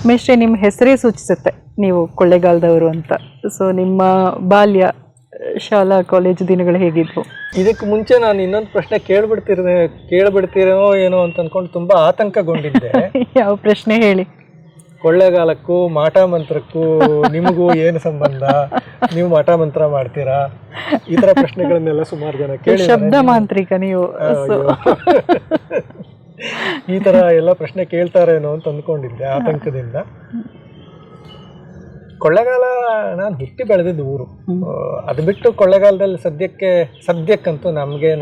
ಮೇಷ್ಟ್ರೆ ನಿಮ್ಮ ಹೆಸರೇ ಸೂಚಿಸುತ್ತೆ ನೀವು ಕೊಳ್ಳೇಗಾಲದವರು ಅಂತ. ಸೊ ನಿಮ್ಮ ಬಾಲ್ಯ ಶಾಲಾ ಕಾಲೇಜು ದಿನಗಳು ಹೇಗಿದ್ವು? ಇದಕ್ಕೆ ಮುಂಚೆ ನಾನು ಇನ್ನೊಂದು ಪ್ರಶ್ನೆ ಕೇಳ್ಬಿಡ್ತೀರೋ ಏನೋ ಅಂತ ಅನ್ಕೊಂಡು ತುಂಬಾ ಆತಂಕಗೊಂಡಿದ್ದೆ. ಯಾವ ಪ್ರಶ್ನೆ ಹೇಳಿ? ಕೊಳ್ಳೇಗಾಲಕ್ಕೂ ಮಾಟ ಮಂತ್ರಕ್ಕೂ ನಿಮಗೂ ಏನು ಸಂಬಂಧ? ನೀವು ಮಾಟ ಮಂತ್ರ ಮಾಡ್ತೀರಾ? ಈ ತರ ಪ್ರಶ್ನೆಗಳನ್ನೆಲ್ಲ ಸುಮಾರು ಜನ ಕೇಳಿ, ಶಬ್ದ ಮಾಂತ್ರಿಕ ನೀವು. ಈ ತರ ಎಲ್ಲ ಪ್ರಶ್ನೆ ಕೇಳ್ತಾರೇನೋ ಅಂತ ಅಂದ್ಕೊಂಡಿದ್ದೆ ಆತಂಕದಿಂದ. ಕೊಳ್ಳೇಗಾಲ ನಾನು ಹುಟ್ಟಿ ಬೆಳೆದಿದ್ದು ಊರು. ಅದು ಬಿಟ್ಟು ಕೊಳ್ಳೇಗಾಲದಲ್ಲಿ ಸದ್ಯಕ್ಕಂತೂ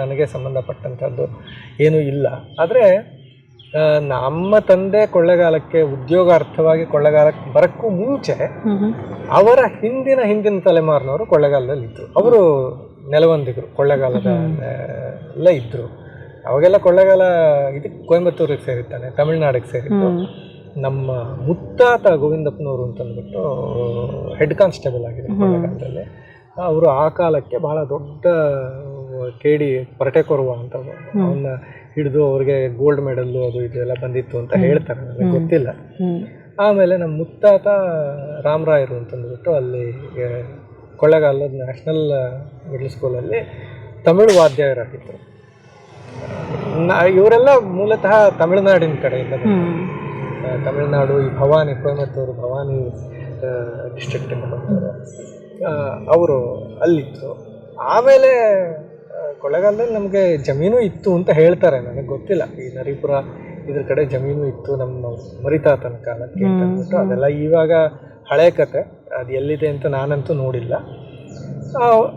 ನನಗೆ ಸಂಬಂಧಪಟ್ಟಂಥದ್ದು ಏನೂ ಇಲ್ಲ. ಆದರೆ ನಮ್ಮ ತಂದೆ ಕೊಳ್ಳೇಗಾಲಕ್ಕೆ ಉದ್ಯೋಗಾರ್ಥವಾಗಿ ಕೊಳ್ಳೇಗಾಲಕ್ಕೆ ಬರೋಕ್ಕೂ ಮುಂಚೆ ಅವರ ಹಿಂದಿನ ತಲೆಮಾರಿನವರು ಕೊಳ್ಳೇಗಾಲದಲ್ಲಿ ಇದ್ದರು. ಅವರು ನೆಲವಂದಿಗರು, ಕೊಳ್ಳೇಗಾಲದ ಎಲ್ಲ ಇದ್ದರು. ಅವಾಗೆಲ್ಲ ಕೊಳ್ಳೇಗಾಲ ಇದಕ್ಕೆ ಕೊಯಂಬತ್ತೂರಿಗೆ ಸೇರಿದ್ದಾನೆ, ತಮಿಳ್ನಾಡಿಗೆ ಸೇರಿದ್ದು. ನಮ್ಮ ಮುತ್ತಾತ ಗೋವಿಂದಪ್ಪನವರು ಅಂತಂದ್ಬಿಟ್ಟು ಹೆಡ್ ಕಾನ್ಸ್ಟೇಬಲ್ ಆಗಿದೆ ಕೊಳ್ಳೇಗಾಲದಲ್ಲಿ. ಅವರು ಆ ಕಾಲಕ್ಕೆ ಬಹಳ ದೊಡ್ಡ ಕೇಡಿ ಪರಟೆ ಕೊರುವ ಅಂತ ಅವನ್ನ ಹಿಡಿದು ಅವ್ರಿಗೆ ಗೋಲ್ಡ್ ಮೆಡಲ್ಲು ಅದು ಇದೆಲ್ಲ ಬಂದಿತ್ತು ಅಂತ ಹೇಳ್ತಾರೆ, ನನಗೆ ಗೊತ್ತಿಲ್ಲ. ಆಮೇಲೆ ನಮ್ಮ ಮುತ್ತಾತ ರಾಮರಾಯರು ಅಂತಂದ್ಬಿಟ್ಟು ಅಲ್ಲಿ ಕೊಳ್ಳೇಗಾಲದ ನ್ಯಾಷನಲ್ ಮಿಡ್ಲ್ ಸ್ಕೂಲಲ್ಲಿ ತಮಿಳು ವಾದ್ಯರಾಗಿದ್ದರು. ಇವರೆಲ್ಲ ಮೂಲತಃ ತಮಿಳುನಾಡಿನ ಕಡೆಯಿಂದ, ತಮಿಳುನಾಡು, ಈ ಭವಾನಿ, ಕೊಯಮತ್ತೂರು ಭವಾನಿ ಡಿಸ್ಟ್ರಿಕ್ಟಿಂದ ಬಂದವರು. ಅವರು ಅಲ್ಲಿತ್ತು. ಆಮೇಲೆ ಕೊಳ್ಳೇಗಾಲದಲ್ಲಿ ನಮಗೆ ಜಮೀನು ಇತ್ತು ಅಂತ ಹೇಳ್ತಾರೆ, ನನಗೆ ಗೊತ್ತಿಲ್ಲ. ಈ ನರಿಪುರ ಇದ್ರ ಕಡೆ ಜಮೀನು ಇತ್ತು ನಮ್ಮ ಮರಿತಾತನ ಕಾಲಕ್ಕೆ ಅಂತ ಅಂದ್ಬಿಟ್ಟು. ಅದೆಲ್ಲ ಇವಾಗ ಹಳೆ ಕತೆ, ಅದು ಎಲ್ಲಿದೆ ಅಂತ ನಾನಂತೂ ನೋಡಿಲ್ಲ.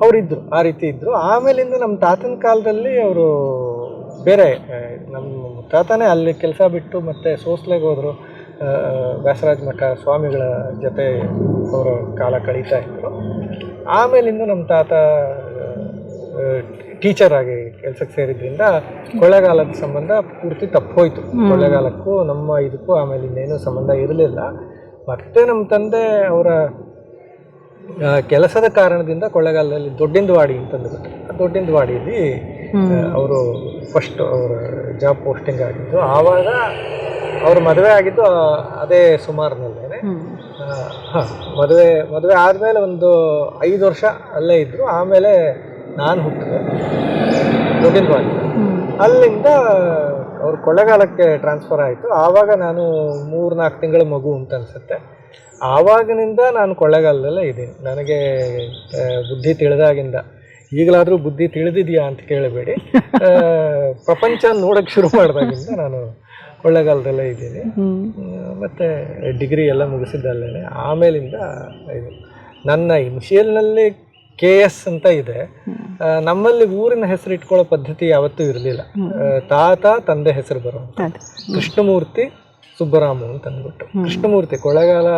ಅವರಿದ್ದರು, ಆ ರೀತಿ ಇದ್ದರು. ಆಮೇಲಿಂದ ನಮ್ಮ ತಾತನ ಕಾಲದಲ್ಲಿ ಅವರು ಬೇರೆ, ನಮ್ಮ ತಾತನೇ ಅಲ್ಲಿ ಕೆಲಸ ಬಿಟ್ಟು ಮತ್ತೆ ಸೋಸ್ಲೆಗೆ ಹೋದರು. ವ್ಯಾಸರಾಜ ಮಠ ಸ್ವಾಮಿಗಳ ಜೊತೆ ಅವರು ಕಾಲ ಕಳೀತಾ ಇದ್ದರು. ಆಮೇಲಿಂದ ನಮ್ಮ ತಾತ ಟೀಚರ್ ಆಗಿ ಕೆಲಸಕ್ಕೆ ಸೇರಿದ್ರಿಂದ ಕೊಳ್ಳೇಗಾಲದ ಸಂಬಂಧ ಪೂರ್ತಿ ತಪ್ಪೋಯ್ತು. ಕೊಳ್ಳೇಗಾಲಕ್ಕೂ ನಮ್ಮ ಇದಕ್ಕೂ ಆಮೇಲೆ ಇನ್ನೇನು ಸಂಬಂಧ ಇರಲಿಲ್ಲ. ಮತ್ತೆ ನಮ್ಮ ತಂದೆ ಅವರ ಕೆಲಸದ ಕಾರಣದಿಂದ ಕೊಳ್ಳೇಗಾಲದಲ್ಲಿ ದೊಡ್ಡಿಂದವಾಡಿ ಅಂತಂದ್ಬಿಟ್ಟು, ದೊಡ್ಡಿಂದವಾಡಿಯಲ್ಲಿ ಅವರು ಫಸ್ಟ್ ಅವರ ಜಾಬ್ ಪೋಸ್ಟಿಂಗ್ ಆಗಿದ್ದು. ಆವಾಗ ಅವರು ಮದುವೆ ಆಗಿದ್ದು ಅದೇ ಸುಮಾರಿನಲ್ಲೇ. ಮದುವೆ ಆದಮೇಲೆ ಒಂದು 5 ವರ್ಷ ಅಲ್ಲೇ ಇದ್ದರು. ಆಮೇಲೆ ನಾನು ಹುಟ್ಟಿದೆ ದೊಡ್ಡಿನವಾಡಿ. ಅಲ್ಲಿಂದ ಅವ್ರು ಕೊಳ್ಳೇಗಾಲಕ್ಕೆ ಟ್ರಾನ್ಸ್ಫರ್ ಆಯಿತು. ಆವಾಗ ನಾನು 3-4 ತಿಂಗಳ ಮಗು ಅಂತ ಅನಿಸುತ್ತೆ. ಆವಾಗಿನಿಂದ ನಾನು ಕೊಳ್ಳೇಗಾಲದಲ್ಲೇ ಇದ್ದೀನಿ. ನನಗೆ ಬುದ್ಧಿ ತಿಳಿದಾಗಿಂದ, ಈಗಲಾದರೂ ಬುದ್ಧಿ ತಿಳಿದಿದೆಯಾ ಅಂತ ಕೇಳಬೇಡಿ, ಪ್ರಪಂಚ ನೋಡೋಕ್ಕೆ ಶುರು ಮಾಡಿದಾಗಿಂದ ನಾನು ಕೊಳ್ಳೇಗಾಲದಲ್ಲೇ ಇದ್ದೀನಿ. ಮತ್ತು ಡಿಗ್ರಿ ಎಲ್ಲ ಮುಗಿಸಿದ್ದಲ್ಲೇ. ಆಮೇಲಿಂದ ಇದು ನನ್ನ ಇನಿಷಿಯಲ್ನಲ್ಲಿ KS ಅಂತ ಇದೆ. ನಮ್ಮಲ್ಲಿ ಊರಿನ ಹೆಸರು ಇಟ್ಕೊಳ್ಳೋ ಪದ್ಧತಿ ಯಾವತ್ತೂ ಇರಲಿಲ್ಲ. ತಂದೆ ಹೆಸರು ಬರೋ ಕೃಷ್ಣಮೂರ್ತಿ ಸುಬ್ಬರಾಮು ಅಂತ ಅಂದ್ಬಿಟ್ಟು. ಕೃಷ್ಣಮೂರ್ತಿ ಕೊಳ್ಳೇಗಾಲ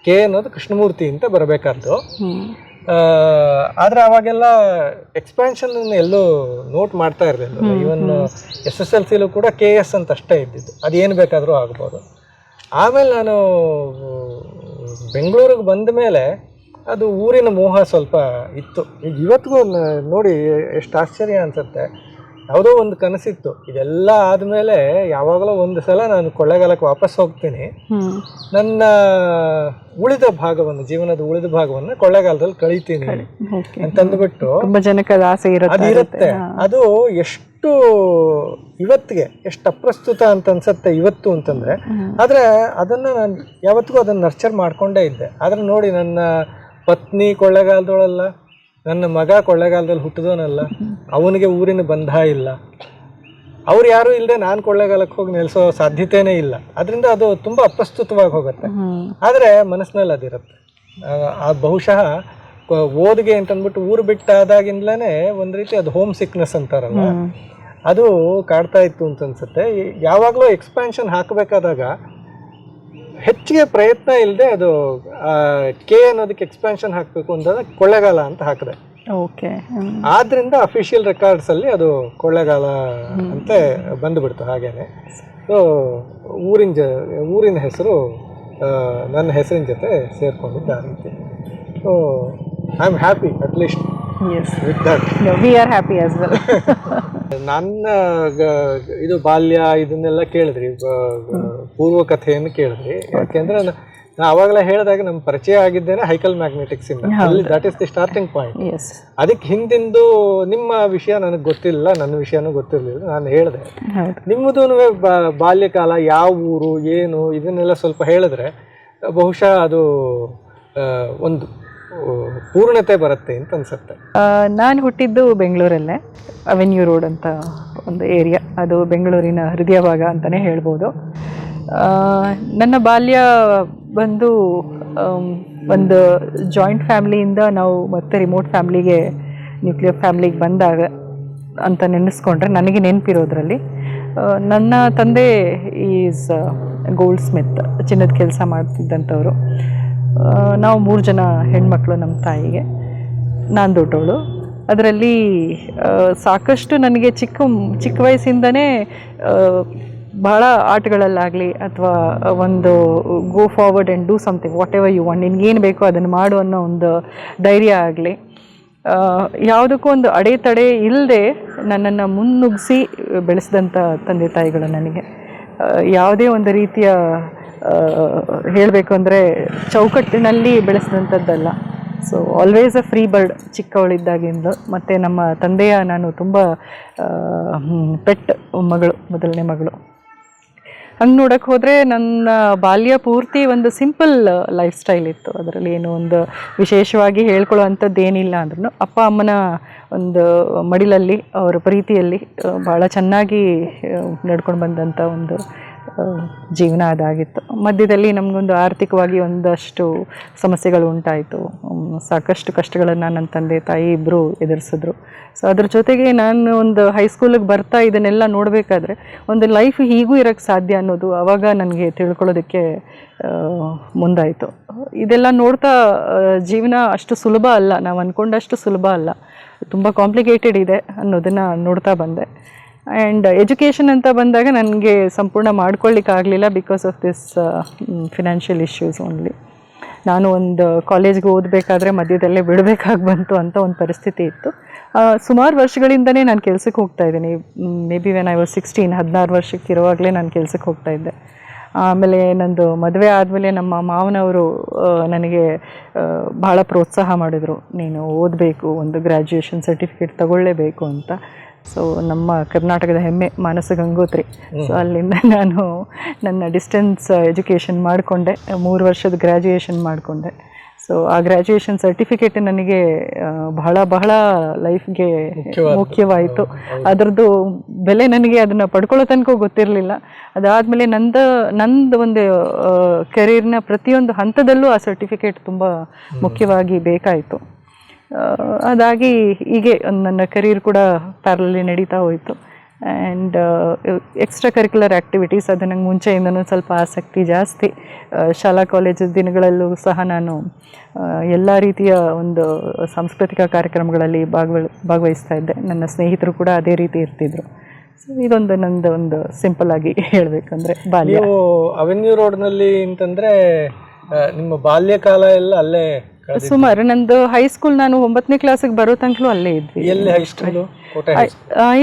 ಕೆ ಅನ್ನೋದು ಕೃಷ್ಣಮೂರ್ತಿ ಅಂತ ಬರಬೇಕಾದ್ದು. ಆದರೆ ಅವಾಗೆಲ್ಲ ಎಕ್ಸ್ಪ್ಯಾನ್ಷನ್ ಎಲ್ಲೂ ನೋಟ್ ಮಾಡ್ತಾ ಇರಲಿಲ್ಲ. ಈವನ್ SSLCಲೂ ಕೂಡ KS ಅಂತ ಅಷ್ಟೇ ಇದ್ದಿದ್ದು, ಅದೇನು ಬೇಕಾದರೂ ಆಗ್ಬೋದು. ಆಮೇಲೆ ನಾನು ಬೆಂಗಳೂರಿಗೆ ಬಂದ ಮೇಲೆ ಅದು ಊರಿನ ಮೋಹ ಸ್ವಲ್ಪ ಇತ್ತು. ಈಗ ಇವತ್ತಿಗೂ ನೋಡಿ ಎಷ್ಟು ಆಶ್ಚರ್ಯ ಅನಿಸುತ್ತೆ. ಯಾವುದೋ ಒಂದು ಕನಸಿತ್ತು, ಇದೆಲ್ಲ ಆದಮೇಲೆ ಯಾವಾಗಲೂ ಒಂದು ಸಲ ನಾನು ಕೊಳ್ಳೇಗಾಲಕ್ಕೆ ವಾಪಸ್ ಹೋಗ್ತೀನಿ, ನನ್ನ ಉಳಿದ ಭಾಗವನ್ನು, ಜೀವನದ ಉಳಿದ ಭಾಗವನ್ನು ಕೊಳ್ಳೇಗಾಲದಲ್ಲಿ ಕಳೀತೀನಿ ಅಂತಂದ್ಬಿಟ್ಟು ಅದಿರುತ್ತೆ. ಅದು ಎಷ್ಟು ಇವತ್ತಿಗೆ ಎಷ್ಟು ಅಪ್ರಸ್ತುತ ಅಂತ ಅನ್ಸುತ್ತೆ ಇವತ್ತು ಅಂತಂದರೆ. ಆದರೆ ಅದನ್ನು ನಾನು ಯಾವತ್ತಿಗೂ ಅದನ್ನು ನರ್ಚರ್ ಮಾಡಿಕೊಂಡೇ ಇದ್ದೆ. ಆದರೆ ನೋಡಿ, ನನ್ನ ಪತ್ನಿ ಕೊಳ್ಳೇಗಾಲದವಳಲ್ಲ, ನನ್ನ ಮಗ ಕೊಳ್ಳೇಗಾಲದಲ್ಲಿ ಹುಟ್ಟಿದವನಲ್ಲ, ಅವನಿಗೆ ಊರಿನ ಬಂಧ ಇಲ್ಲ, ಅವ್ರು ಯಾರೂ ಇಲ್ಲದೆ ನಾನು ಕೊಳ್ಳೇಗಾಲಕ್ಕೆ ಹೋಗಿ ನೆಲೆಸೋ ಸಾಧ್ಯತೆಯೇ ಇಲ್ಲ. ಅದರಿಂದ ಅದು ತುಂಬ ಅಪ್ರಸ್ತುತವಾಗಿ ಹೋಗುತ್ತೆ. ಆದರೆ ಮನಸ್ಸಿನಲ್ಲಿ ಅದಿರುತ್ತೆ. ಬಹುಶಃ ಓದಿಗೆ ಅಂತಂದ್ಬಿಟ್ಟು ಊರು ಬಿಟ್ಟಾದಾಗಿಂದಲೇ ಒಂದು ರೀತಿ ಅದು ಹೋಮ್ ಸಿಕ್ನೆಸ್ ಅಂತಾರಲ್ಲ, ಅದು ಕಾಡ್ತಾ ಇತ್ತು ಅಂತ ಅನ್ಸುತ್ತೆ. ಯಾವಾಗಲೂ ಎಕ್ಸ್ಪ್ಯಾನ್ಷನ್ ಹಾಕಬೇಕಾದಾಗ ಹೆಚ್ಚಿಗೆ ಪ್ರಯತ್ನ ಇಲ್ಲದೆ ಅದು ಕೆ ಅನ್ನೋದಕ್ಕೆ ಎಕ್ಸ್ಪ್ಯಾನ್ಷನ್ ಹಾಕಬೇಕು ಅಂತಂದ್ರೆ ಕೊಳ್ಳೇಗಾಲ ಅಂತ ಹಾಕಿದೆ. ಆದ್ರಿಂದ ಅಫಿಷಿಯಲ್ ರೆಕಾರ್ಡ್ಸಲ್ಲಿ ಅದು ಕೊಳ್ಳೇಗಾಲ ಅಂತ ಬಂದುಬಿಡ್ತು. ಹಾಗೇನೆ ಸೊ ಊರಿನ ಹೆಸರು ನನ್ನ ಹೆಸರಿನ ಜೊತೆ ಸೇರ್ಕೊಂಡಿದ್ದ ಆ ರೀತಿ. So I am happy at least with that. We are happy as well. ನನ್ನ ಇದು ಬಾಲ್ಯ ಇದನ್ನೆಲ್ಲ ಕೇಳಿದ್ರಿ, ಪೂರ್ವ ಕಥೆಯನ್ನು ಕೇಳಿದ್ರಿ. ಯಾಕೆಂದ್ರೆ ನಾ ಅವಾಗಲೇ ಹೇಳಿದಾಗ ನಮ್ಮ ಪರಿಚಯ ಆಗಿದ್ದೇನೆ ಹೈಕಲ್ ಮ್ಯಾಗ್ನೆಟಿಕ್ಸ್ ಇಂದ. ಅಲ್ಲಿ that is the starting point. ಅದಕ್ಕೆ ಹಿಂದಿಂದು ನಿಮ್ಮ ವಿಷಯ ನನಗೆ ಗೊತ್ತಿಲ್ಲ, ನನ್ನ ವಿಷಯನೂ ಗೊತ್ತಿರಲಿಲ್ಲ. ನಾನು ಹೇಳಿದೆ ನಿಮ್ಮದು ಬಾಲ್ಯಕಾಲ, ಯಾವ ಊರು ಏನು ಇದನ್ನೆಲ್ಲ ಸ್ವಲ್ಪ ಹೇಳಿದ್ರೆ ಬಹುಶಃ ಅದು ಒಂದು ಪೂರ್ಣತೆ ಬರುತ್ತೆ ಅಂತ ಅನ್ಸುತ್ತೆ. ನಾನು ಹುಟ್ಟಿದ್ದು ಬೆಂಗಳೂರಲ್ಲೇ, ಅವೆನ್ಯೂ ರೋಡ್ ಅಂತ ಒಂದು ಏರಿಯಾ, ಅದು ಬೆಂಗಳೂರಿನ ಹೃದಯ ಭಾಗ ಅಂತಲೇ ಹೇಳ್ಬೋದು. ನನ್ನ ಬಾಲ್ಯ ಬಂದು ಒಂದು ಜಾಯಿಂಟ್ ಫ್ಯಾಮ್ಲಿಯಿಂದ ನಾವು ಮತ್ತೆ ರಿಮೋಟ್ ಫ್ಯಾಮ್ಲಿಗೆ, ನ್ಯೂಕ್ಲಿಯರ್ ಫ್ಯಾಮ್ಲಿಗೆ ಬಂದಾಗ ಅಂತ ನೆನೆಸ್ಕೊಂಡ್ರೆ ನನಗೆ ನೆನಪಿರೋದ್ರಲ್ಲಿ ನನ್ನ ತಂದೆ ಈಸ್ ಗೋಲ್ಡ್ ಸ್ಮಿತ್, ಚಿನ್ನದ ಕೆಲಸ ಮಾಡ್ತಿದ್ದಂಥವ್ರು. ನಾವು 3 ಜನ ಹೆಣ್ಮಕ್ಳು ನಮ್ಮ ತಾಯಿಗೆ, ನಾನು ದೊಡ್ಡವಳು. ಅದರಲ್ಲಿ ಸಾಕಷ್ಟು ನನಗೆ ಚಿಕ್ಕ ವಯಸ್ಸಿಂದನೇ ಬಹಳ ಆಟಗಳಲ್ಲಾಗಲಿ ಅಥವಾ ಒಂದು go forward and do something, whatever you want, ನಿನ್ಗೇನು ಬೇಕೋ ಅದನ್ನು ಮಾಡು ಅನ್ನೋ ಒಂದು ಧೈರ್ಯ ಆಗಲಿ, ಯಾವುದಕ್ಕೂ ಒಂದು ಅಡೆತಡೆ ಇಲ್ಲದೆ ನನ್ನನ್ನು ಮುನ್ನುಗ್ಗಿಸಿ ಬೆಳೆಸಿದಂಥ ತಂದೆ ತಾಯಿಗಳು ನನಗೆ. ಯಾವುದೇ ಒಂದು ರೀತಿಯ ಹೇಳಬೇಕು ಅಂದರೆ ಚೌಕಟ್ಟಿನಲ್ಲಿ ಬೆಳೆಸಿದಂಥದ್ದಲ್ಲ. So always a free bird ಚಿಕ್ಕವಳಿದ್ದಾಗಿಂದ. ಮತ್ತು ನಮ್ಮ ತಂದೆಯ ನಾನು ತುಂಬ ಪೆಟ್ ಮಗಳು, ಮೊದಲನೇ ಮಗಳು. ಹಂಗೆ ನೋಡೋಕ್ಕೆ ಹೋದರೆ ನನ್ನ ಬಾಲ್ಯ ಪೂರ್ತಿ ಒಂದು ಸಿಂಪಲ್ ಲೈಫ್ ಸ್ಟೈಲ್ ಇತ್ತು. ಅದರಲ್ಲಿ ಏನೋ ಒಂದು ವಿಶೇಷವಾಗಿ ಹೇಳ್ಕೊಳ್ಳೋ ಅಂಥದ್ದು ಏನಿಲ್ಲ ಅಂದ್ರೂ ಅಪ್ಪ ಅಮ್ಮನ ಒಂದು ಮಡಿಲಲ್ಲಿ, ಅವರ ಪ್ರೀತಿಯಲ್ಲಿ ಭಾಳ ಚೆನ್ನಾಗಿ ನಡ್ಕೊಂಡು ಬಂದಂಥ ಒಂದು ಜೀವನ ಅದಾಗಿತ್ತು. ಮಧ್ಯದಲ್ಲಿ ನಮಗೊಂದು ಆರ್ಥಿಕವಾಗಿ ಒಂದಷ್ಟು ಸಮಸ್ಯೆಗಳು ಉಂಟಾಯಿತು. ಸಾಕಷ್ಟು ಕಷ್ಟಗಳನ್ನು ನನ್ನ ತಂದೆ ತಾಯಿ ಇಬ್ಬರು ಎದುರಿಸಿದ್ರು. ಸೊ ಅದ್ರ ಜೊತೆಗೆ ನಾನು ಒಂದು ಹೈಸ್ಕೂಲಿಗೆ ಬರ್ತಾ ಇದನ್ನೆಲ್ಲ ನೋಡಬೇಕಾದ್ರೆ ಒಂದು ಲೈಫ್ ಹೀಗೂ ಇರೋಕ್ಕೆ ಸಾಧ್ಯ ಅನ್ನೋದು ಆವಾಗ ನನಗೆ ತಿಳ್ಕೊಳ್ಳೋದಕ್ಕೆ ಮುಂದಾಯಿತು. ಇದೆಲ್ಲ ನೋಡ್ತಾ ಜೀವನ ಅಷ್ಟು ಸುಲಭ ಅಲ್ಲ, ನಾವು ಅಂದ್ಕೊಂಡಷ್ಟು ಸುಲಭ ಅಲ್ಲ, ತುಂಬ ಕಾಂಪ್ಲಿಕೇಟೆಡ್ ಇದೆ ಅನ್ನೋದನ್ನು ನೋಡ್ತಾ ಬಂದೆ. ಆ್ಯಂಡ್ ಎಜುಕೇಷನ್ ಅಂತ ಬಂದಾಗ ನನಗೆ ಸಂಪೂರ್ಣ ಮಾಡ್ಕೊಳ್ಳಿಕ್ಕಾಗಲಿಲ್ಲ because of this financial issues only. ನಾನು ಒಂದು ಕಾಲೇಜ್ಗೆ ಓದಬೇಕಾದ್ರೆ ಮಧ್ಯದಲ್ಲೇ ಬಿಡಬೇಕಾಗಿ ಬಂತು ಅಂತ ಒಂದು ಪರಿಸ್ಥಿತಿ ಇತ್ತು. ಸುಮಾರು ವರ್ಷಗಳಿಂದನೇ ನಾನು ಕೆಲಸಕ್ಕೆ ಹೋಗ್ತಾ ಇದ್ದೀನಿ. May be when I was 16 ವರ್ಷಕ್ಕೆ ಇರುವಾಗಲೇ ನಾನು ಕೆಲಸಕ್ಕೆ ಹೋಗ್ತಾಯಿದ್ದೆ. ಆಮೇಲೆ ನಂದು ಮದುವೆ ಆದಮೇಲೆ ನಮ್ಮ ಮಾವನವರು ನನಗೆ ಭಾಳ ಪ್ರೋತ್ಸಾಹ ಮಾಡಿದರು, ನೀನು ಓದಬೇಕು, ಒಂದು ಗ್ರ್ಯಾಜುಯೇಷನ್ ಸರ್ಟಿಫಿಕೇಟ್ ತಗೊಳ್ಳೇಬೇಕು ಅಂತ. ಸೊ ನಮ್ಮ ಕರ್ನಾಟಕದ ಹೆಮ್ಮೆ ಮಾನಸ ಗಂಗೋತ್ರಿ. ಸೊ ಅಲ್ಲಿಂದ ನಾನು ನನ್ನ ಡಿಸ್ಟೆನ್ಸ್ ಎಜುಕೇಷನ್ ಮಾಡಿಕೊಂಡೆ, 3 ವರ್ಷದ ಗ್ರ್ಯಾಜುಯೇಷನ್ ಮಾಡಿಕೊಂಡೆ. ಸೊ ಆ ಗ್ರ್ಯಾಜುಯೇಷನ್ ಸರ್ಟಿಫಿಕೇಟ್ ನನಗೆ ಬಹಳ ಲೈಫ್ಗೆ ಮುಖ್ಯವಾಯಿತು. ಅದರದ್ದು ಬೆಲೆ ನನಗೆ ಅದನ್ನು ಪಡ್ಕೊಳ್ಳೋ ತನಕ ಗೊತ್ತಿರಲಿಲ್ಲ. ಅದಾದಮೇಲೆ ನಂದು ಒಂದು ಕೆರಿಯರ್ನ ಪ್ರತಿಯೊಂದು ಹಂತದಲ್ಲೂ ಆ ಸರ್ಟಿಫಿಕೇಟ್ ತುಂಬ ಮುಖ್ಯವಾಗಿ ಬೇಕಾಯಿತು. ಅದಾಗಿ ಹೀಗೆ ನನ್ನ ಕರಿಯರ್ ಕೂಡ ಪ್ಯಾರಲಲ್ಲಿ ನಡೀತಾ ಹೋಯಿತು. ಆ್ಯಂಡ್ ಎಕ್ಸ್ಟ್ರಾ ಕರಿಕ್ಯುಲರ್ ಆ್ಯಕ್ಟಿವಿಟೀಸ್ ಅದು ನಂಗೆ ಮುಂಚೆಯಿಂದನೂ ಸ್ವಲ್ಪ ಆಸಕ್ತಿ ಜಾಸ್ತಿ. ಶಾಲಾ ಕಾಲೇಜು ದಿನಗಳಲ್ಲೂ ಸಹ ನಾನು ಎಲ್ಲ ರೀತಿಯ ಒಂದು ಸಾಂಸ್ಕೃತಿಕ ಕಾರ್ಯಕ್ರಮಗಳಲ್ಲಿ ಭಾಗವಹಿಸ್ತಾ ಇದ್ದೆ. ನನ್ನ ಸ್ನೇಹಿತರು ಕೂಡ ಅದೇ ರೀತಿ ಇರ್ತಿದ್ರು. ಸೊ ಇದೊಂದು ನಂದು ಒಂದು ಸಿಂಪಲ್ ಆಗಿ ಹೇಳಬೇಕಂದ್ರೆ ಬಾಲ್ಯ. ನೀವು ಅವೆನ್ಯೂ ರೋಡ್ನಲ್ಲಿ ಅಂತಂದರೆ ನಿಮ್ಮ ಬಾಲ್ಯಕಾಲ ಎಲ್ಲ ಅಲ್ಲೇ ಸುಮಾರು ನಂದು ಹೈಸ್ಕೂಲ್, ನಾನು 9ನೇ ಕ್ಲಾಸಿಗೆ ಬರೋ ತನಕಲೂ ಅಲ್ಲೇ ಇದ್ವಿ. ಎಲ್ಲಿ ಹೈಸ್ಕೂಲು?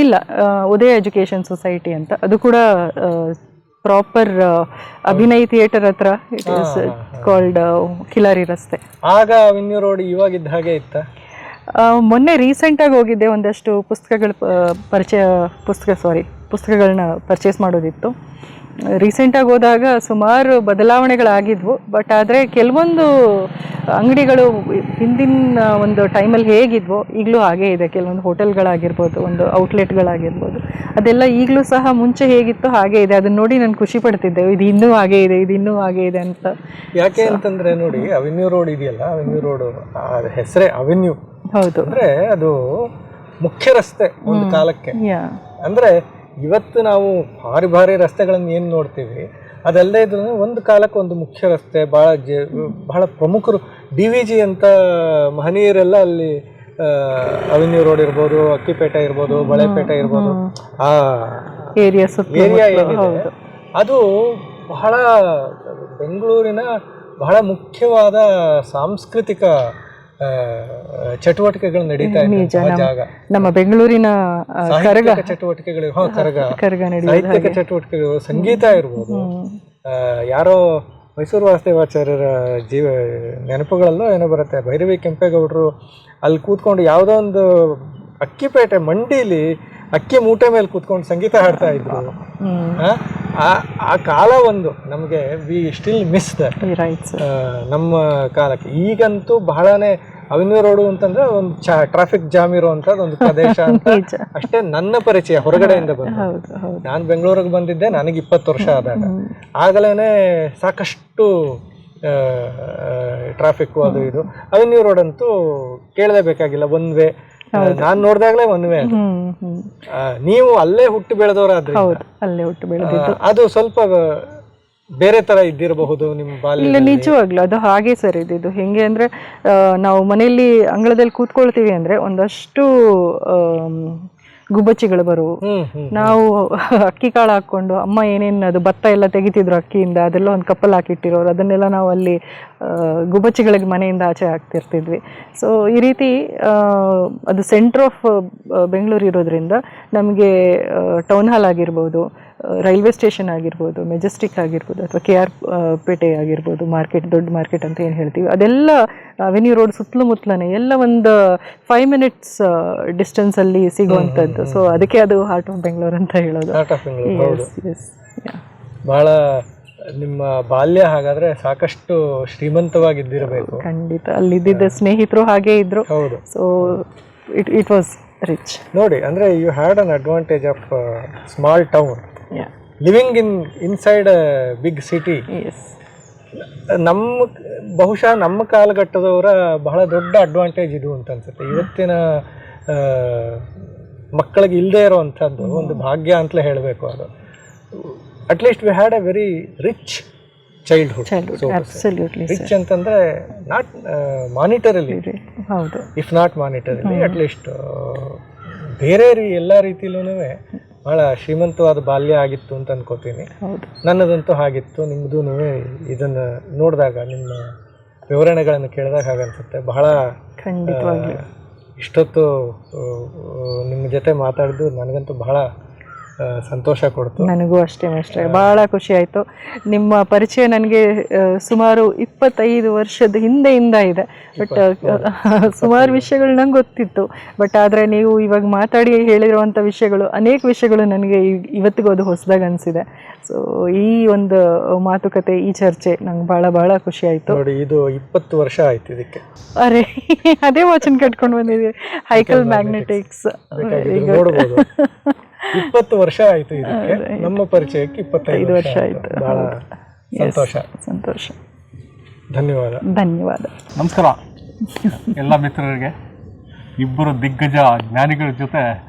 ಇಲ್ಲ, ಉದಯ ಎಜುಕೇಷನ್ ಸೊಸೈಟಿ ಅಂತ, ಅದು ಕೂಡ ಪ್ರಾಪರ್ ಅಭಿನಯ್ ಥಿಯೇಟರ್ ಹತ್ರ. ಇಟ್ ಈಸ್ ಕಾಲ್ಡ್ ಕಿಲಾರಿ ರಸ್ತೆ. ಆಗ ಅವೆನ್ಯೂ ರೋಡ್ ಇವಾಗಿದ್ದ ಹಾಗೆ ಇತ್ತ? ಮೊನ್ನೆ ರೀಸೆಂಟಾಗಿ ಹೋಗಿದ್ದೆ, ಒಂದಷ್ಟು ಪುಸ್ತಕಗಳನ್ನ ಪರ್ಚೇಸ್ ಮಾಡೋದಿತ್ತು. ರೀಸೆಂಟಾಗಿ ಹೋದಾಗ ಸುಮಾರು ಬದಲಾವಣೆಗಳಾಗಿದ್ವು. ಬಟ್ ಆದರೆ ಕೆಲವೊಂದು ಅಂಗಡಿಗಳು ಹಿಂದಿನ ಒಂದು ಟೈಮಲ್ಲಿ ಹೇಗಿದ್ವೋ ಈಗಲೂ ಹಾಗೇ ಇದೆ. ಕೆಲವೊಂದು ಹೋಟೆಲ್ಗಳಾಗಿರ್ಬೋದು, ಒಂದು ಔಟ್ಲೆಟ್ಗಳಾಗಿರ್ಬೋದು, ಅದೆಲ್ಲ ಈಗಲೂ ಸಹ ಮುಂಚೆ ಹೇಗಿತ್ತು ಹಾಗೇ ಇದೆ. ಅದನ್ನ ನೋಡಿ ನಾನು ಖುಷಿ ಪಡ್ತಿದ್ದೆ, ಇದು ಇನ್ನೂ ಹಾಗೇ ಇದೆ, ಇದು ಇನ್ನೂ ಹಾಗೇ ಇದೆ ಅಂತ. ಯಾಕೆ ಅಂತಂದರೆ ನೋಡಿ, ಅವೆನ್ಯೂ ರೋಡ್ ಇದೆಯಲ್ಲ, ಅವೆನ್ಯೂ ರೋಡ್ ಹೆಸರೇ ಅವೆನ್ಯೂ. ಹೌದು, ಅಂದರೆ ಅದು ಮುಖ್ಯ ರಸ್ತೆ ಒಂದು ಕಾಲಕ್ಕೆ. ಅಂದರೆ ಇವತ್ತು ನಾವು ಭಾರಿ ರಸ್ತೆಗಳನ್ನು ಏನು ನೋಡ್ತೀವಿ ಅದಲ್ಲದೆ ಇದ್ರೂ ಒಂದು ಕಾಲಕ್ಕೆ ಒಂದು ಮುಖ್ಯ ರಸ್ತೆ, ಬಹಳ ಪ್ರಮುಖರು DVG ಅಂತ ಮಹನೀಯರೆಲ್ಲ ಅಲ್ಲಿ ಅವೆನ್ಯೂ ರೋಡ್ ಇರ್ಬೋದು, ಅಕ್ಕಿಪೇಟೆ ಇರ್ಬೋದು, ಬಳೆಪೇಟೆ ಇರ್ಬೋದು, ಆ ಏರಿಯಾ ಏನಿದೆ ಅದು ಬಹಳ ಬೆಂಗಳೂರಿನ ಬಹಳ ಮುಖ್ಯವಾದ ಸಾಂಸ್ಕೃತಿಕ ಚಟುವಟಿಕೆಗಳು ನಡೀತಾ ಇದ್ದಂತಹ ಜಾಗ. ನಮ್ಮ ಬೆಂಗಳೂರಿನ ಸಾಹಿತ್ಯಿಕ ಚಟುವಟಿಕೆಗಳು, ಕರಗ ಸಾಹಿತ್ಯಿಕ ಚಟುವಟಿಕೆಗಳು, ಸಂಗೀತ ಇರ್ಬೋದು. ಯಾರೋ ಮೈಸೂರು ವಾಸುದೇವಾಚಾರ್ಯರ ನೆನಪುಗಳಲ್ಲೋ ಏನೋ ಬರುತ್ತೆ, ಭೈರವಿ ಕೆಂಪೇಗೌಡರು ಅಲ್ಲಿ ಕೂತ್ಕೊಂಡು ಯಾವುದೋ ಒಂದು ಅಕ್ಕಿಪೇಟೆ ಮಂಡಿಲಿ ಅಕ್ಕಿ ಮೂಟೆ ಮೇಲೆ ಕೂತ್ಕೊಂಡು ಸಂಗೀತ ಹಾಡ್ತಾ ಇದ್ರು. ಆ ಕಾಲ ಒಂದು ನಮಗೆ ವಿ ಸ್ಟಿಲ್ ಮಿಸ್ ದಟ್ ನಮ್ಮ ಕಾಲಕ್ಕೆ. ಈಗಂತೂ ಬಹಳನೇ ಅವೆನ್ಯೂ ರೋಡು ಅಂತಂದ್ರೆ ಒಂದು ಟ್ರಾಫಿಕ್ ಜಾಮ್ ಇರುವಂತದ್ದು ಒಂದು ಪ್ರದೇಶ ಅಂತ ಅಷ್ಟೇ ನನ್ನ ಪರಿಚಯ ಹೊರಗಡೆಯಿಂದ ಬಂದು. ನಾನು ಬೆಂಗಳೂರಿಗೆ ಬಂದಿದ್ದೆ ನನಗೆ 20 ವರ್ಷ ಆದಾಗ. ಆಗಲೇ ಸಾಕಷ್ಟು ಟ್ರಾಫಿಕ್ ಅದು ಇದು. ಅವೆನ್ಯೂ ರೋಡ್ ಅಂತೂ ಕೇಳಲೇಬೇಕಾಗಿಲ್ಲ, ಒನ್ ವೇ. ನಾನ್ ನೋಡಿದಾಗಲೇ ಒನ್ ವೇ. ನೀವು ಅಲ್ಲೇ ಹುಟ್ಟು ಬೆಳೆದವರಾದ್ರೆ ಅದು ಸ್ವಲ್ಪ ಬೇರೆ ತರ ಇದ್ದಿರಬಹುದು ನಿಮ್ಮ ಬಾಲ್ಯ. ಇಲ್ಲ, ನಿಜವಾಗ್ಲು ಅದು ಹಾಗೆ ಸರ್ ಇದ್ದಿದ್ದು. ಹೆಂಗೆ ಅಂದ್ರೆ ನಾವು ಮನೆಯಲ್ಲಿ ಅಂಗಳದಲ್ಲಿ ಕೂತ್ಕೊಳ್ತೀವಿ ಅಂದ್ರೆ ಒಂದಷ್ಟು ಗುಬ್ಬಚ್ಚಿಗಳು ಬರುವು. ನಾವು ಅಕ್ಕಿ ಕಾಳು ಹಾಕೊಂಡು ಅಮ್ಮ ಏನೇನು ಅದು ಭತ್ತ ಎಲ್ಲ ತೆಗಿತಿದ್ರು ಅಕ್ಕಿಯಿಂದ, ಅದೆಲ್ಲ ಒಂದು ಕಪ್ಪಲ್ಲಿ ಹಾಕಿಟ್ಟಿರೋರು, ಅದನ್ನೆಲ್ಲ ನಾವು ಅಲ್ಲಿ ಗುಬ್ಬಚ್ಚಿಗಳಿಗೆ ಮನೆಯಿಂದ ಆಚೆ ಹಾಕ್ತಿರ್ತಿದ್ವಿ. ಸೊ ಈ ರೀತಿ ಅದು ಸೆಂಟ್ರ್ ಆಫ್ ಬೆಂಗಳೂರು ಇರೋದ್ರಿಂದ ನಮಗೆ ಟೌನ್ ಹಾಲ್ ಆಗಿರ್ಬೋದು, ರೈಲ್ವೆ ಸ್ಟೇಷನ್ ಆಗಿರ್ಬೋದು, ಮೆಜೆಸ್ಟಿಕ್ ಆಗಿರ್ಬೋದು, ಅಥವಾ ಕೆ ಆರ್ ಪೇಟೆ ಆಗಿರ್ಬೋದು, ಮಾರ್ಕೆಟ್, ದೊಡ್ಡ ಮಾರ್ಕೆಟ್ ಅಂತ ಏನು ಹೇಳ್ತೀವಿ, ಅದೆಲ್ಲ ಅವೆನ್ಯೂ ರೋಡ್ ಸುತ್ತಲೇ ಎಲ್ಲ ಒಂದು 5 minutes ಡಿಸ್ಟೆನ್ಸಲ್ಲಿ ಸಿಗುವಂಥದ್ದು. ಸೊ ಅದಕ್ಕೆ ಅದು ಹಾರ್ಟ್ ಆಫ್ ಬೆಂಗಳೂರು ಅಂತ ಹೇಳೋದು. ಬಹಳ ನಿಮ್ಮ ಬಾಲ್ಯ ಹಾಗಾದ್ರೆ ಸಾಕಷ್ಟು ಶ್ರೀಮಂತವಾಗಿದ್ದಿರಬೇಕು. ಖಂಡಿತ. ಅಲ್ಲಿದ್ದ ಸ್ನೇಹಿತರು ಹಾಗೆ ಇದ್ರು. ಹೌದು. So it was rich. ನೋಡಿ, ಅಂದ್ರೆ you had an advantage of small town, living inside a big city. ಬಹುಶಃ ನಮ್ಮ ಕಾಲಘಟ್ಟದವರ ಬಹಳ ದೊಡ್ಡ ಅಡ್ವಾಂಟೇಜ್ ಇದು ಅಂತ ಅನ್ಸುತ್ತೆ. ಇವತ್ತಿನ ಮಕ್ಕಳಿಗೆ ಇಲ್ಲದೆ ಇರೋವಂಥದ್ದು ಒಂದು ಭಾಗ್ಯ ಅಂತಲೇ ಹೇಳಬೇಕು. ಅದು at least we had a very rich childhood. Rich ಅಂತಂದ್ರೆ ನಾಟ್ ಮಾನಿಟರಿಲಿ, ಇಫ್ ನಾಟ್ ಮಾನಿಟರಿಲಿ, ಅಟ್ಲೀಸ್ಟ್ ಬೇರೆ ಎಲ್ಲ ರೀತಿಲೂ ಬಹಳ ಶ್ರೀಮಂತವಾದ ಬಾಲ್ಯ ಆಗಿತ್ತು ಅಂತ ಅನ್ಕೋತೀನಿ. ನನ್ನದಂತೂ ಹಾಗಿತ್ತು. ನಿಮ್ಮದು ಇದನ್ನು ನೋಡಿದಾಗ, ನಿಮ್ಮ ವಿವರಣೆಗಳನ್ನು ಕೇಳಿದಾಗ ಹಾಗನ್ಸುತ್ತೆ. ಬಹಳ ಇಷ್ಟೊತ್ತು ನಿಮ್ಮ ಜೊತೆ ಮಾತಾಡಿದ್ದು ನನಗಂತೂ ಬಹಳ ಸಂತೋಷ ಕೊಡ್ತು. ನನಗೂ ಅಷ್ಟೇ ಬಹಳ ಖುಷಿ ಆಯಿತು. ನಿಮ್ಮ ಪರಿಚಯ ನನಗೆ ಸುಮಾರು 25 ವರ್ಷದ ಹಿಂದೆಯಿಂದ ಇದೆ. ಬಟ್ ಸುಮಾರು ವಿಷಯಗಳು ನಂಗೆ ಗೊತ್ತಿತ್ತು. ಬಟ್ ಆದರೆ ನೀವು ಇವಾಗ ಮಾತಾಡಿ ಹೇಳಿರುವಂಥ ವಿಷಯಗಳು, ಅನೇಕ ವಿಷಯಗಳು ನನಗೆ ಇವತ್ತಿಗೂ ಅದು ಹೊಸದಾಗಿ ಅನಿಸಿದೆ. ಸೊ ಈ ಒಂದು ಮಾತುಕತೆ, ಈ ಚರ್ಚೆ ನಂಗೆ ಬಹಳ ಖುಷಿ ಆಯಿತು. ನೋಡಿ, ಇದು 20 ವರ್ಷ ಆಯ್ತು ಇದಕ್ಕೆ. ಅರೆ, ಅದೇ ವಾಚನ್ ಕಟ್ಕೊಂಡು ಬಂದಿದ್ದೀವಿ, ಹೈಕಲ್ ಮ್ಯಾಗ್ನೆಟಿಕ್ಸ್. ನೋಡ್ಬೋದು, 20 ವರ್ಷ ಆಯ್ತು ಇದಕ್ಕೆ. ನಮ್ಮ ಪರಿಚಯಕ್ಕೆ 25 ವರ್ಷ ಆಯ್ತು. ಬಹಳ ಸಂತೋಷ. ಧನ್ಯವಾದ. ನಮಸ್ಕಾರ ಎಲ್ಲ ಮಿತ್ರರಿಗೆ. ಇಬ್ಬರು ದಿಗ್ಗಜ ಜ್ಞಾನಿಗಳ ಜೊತೆ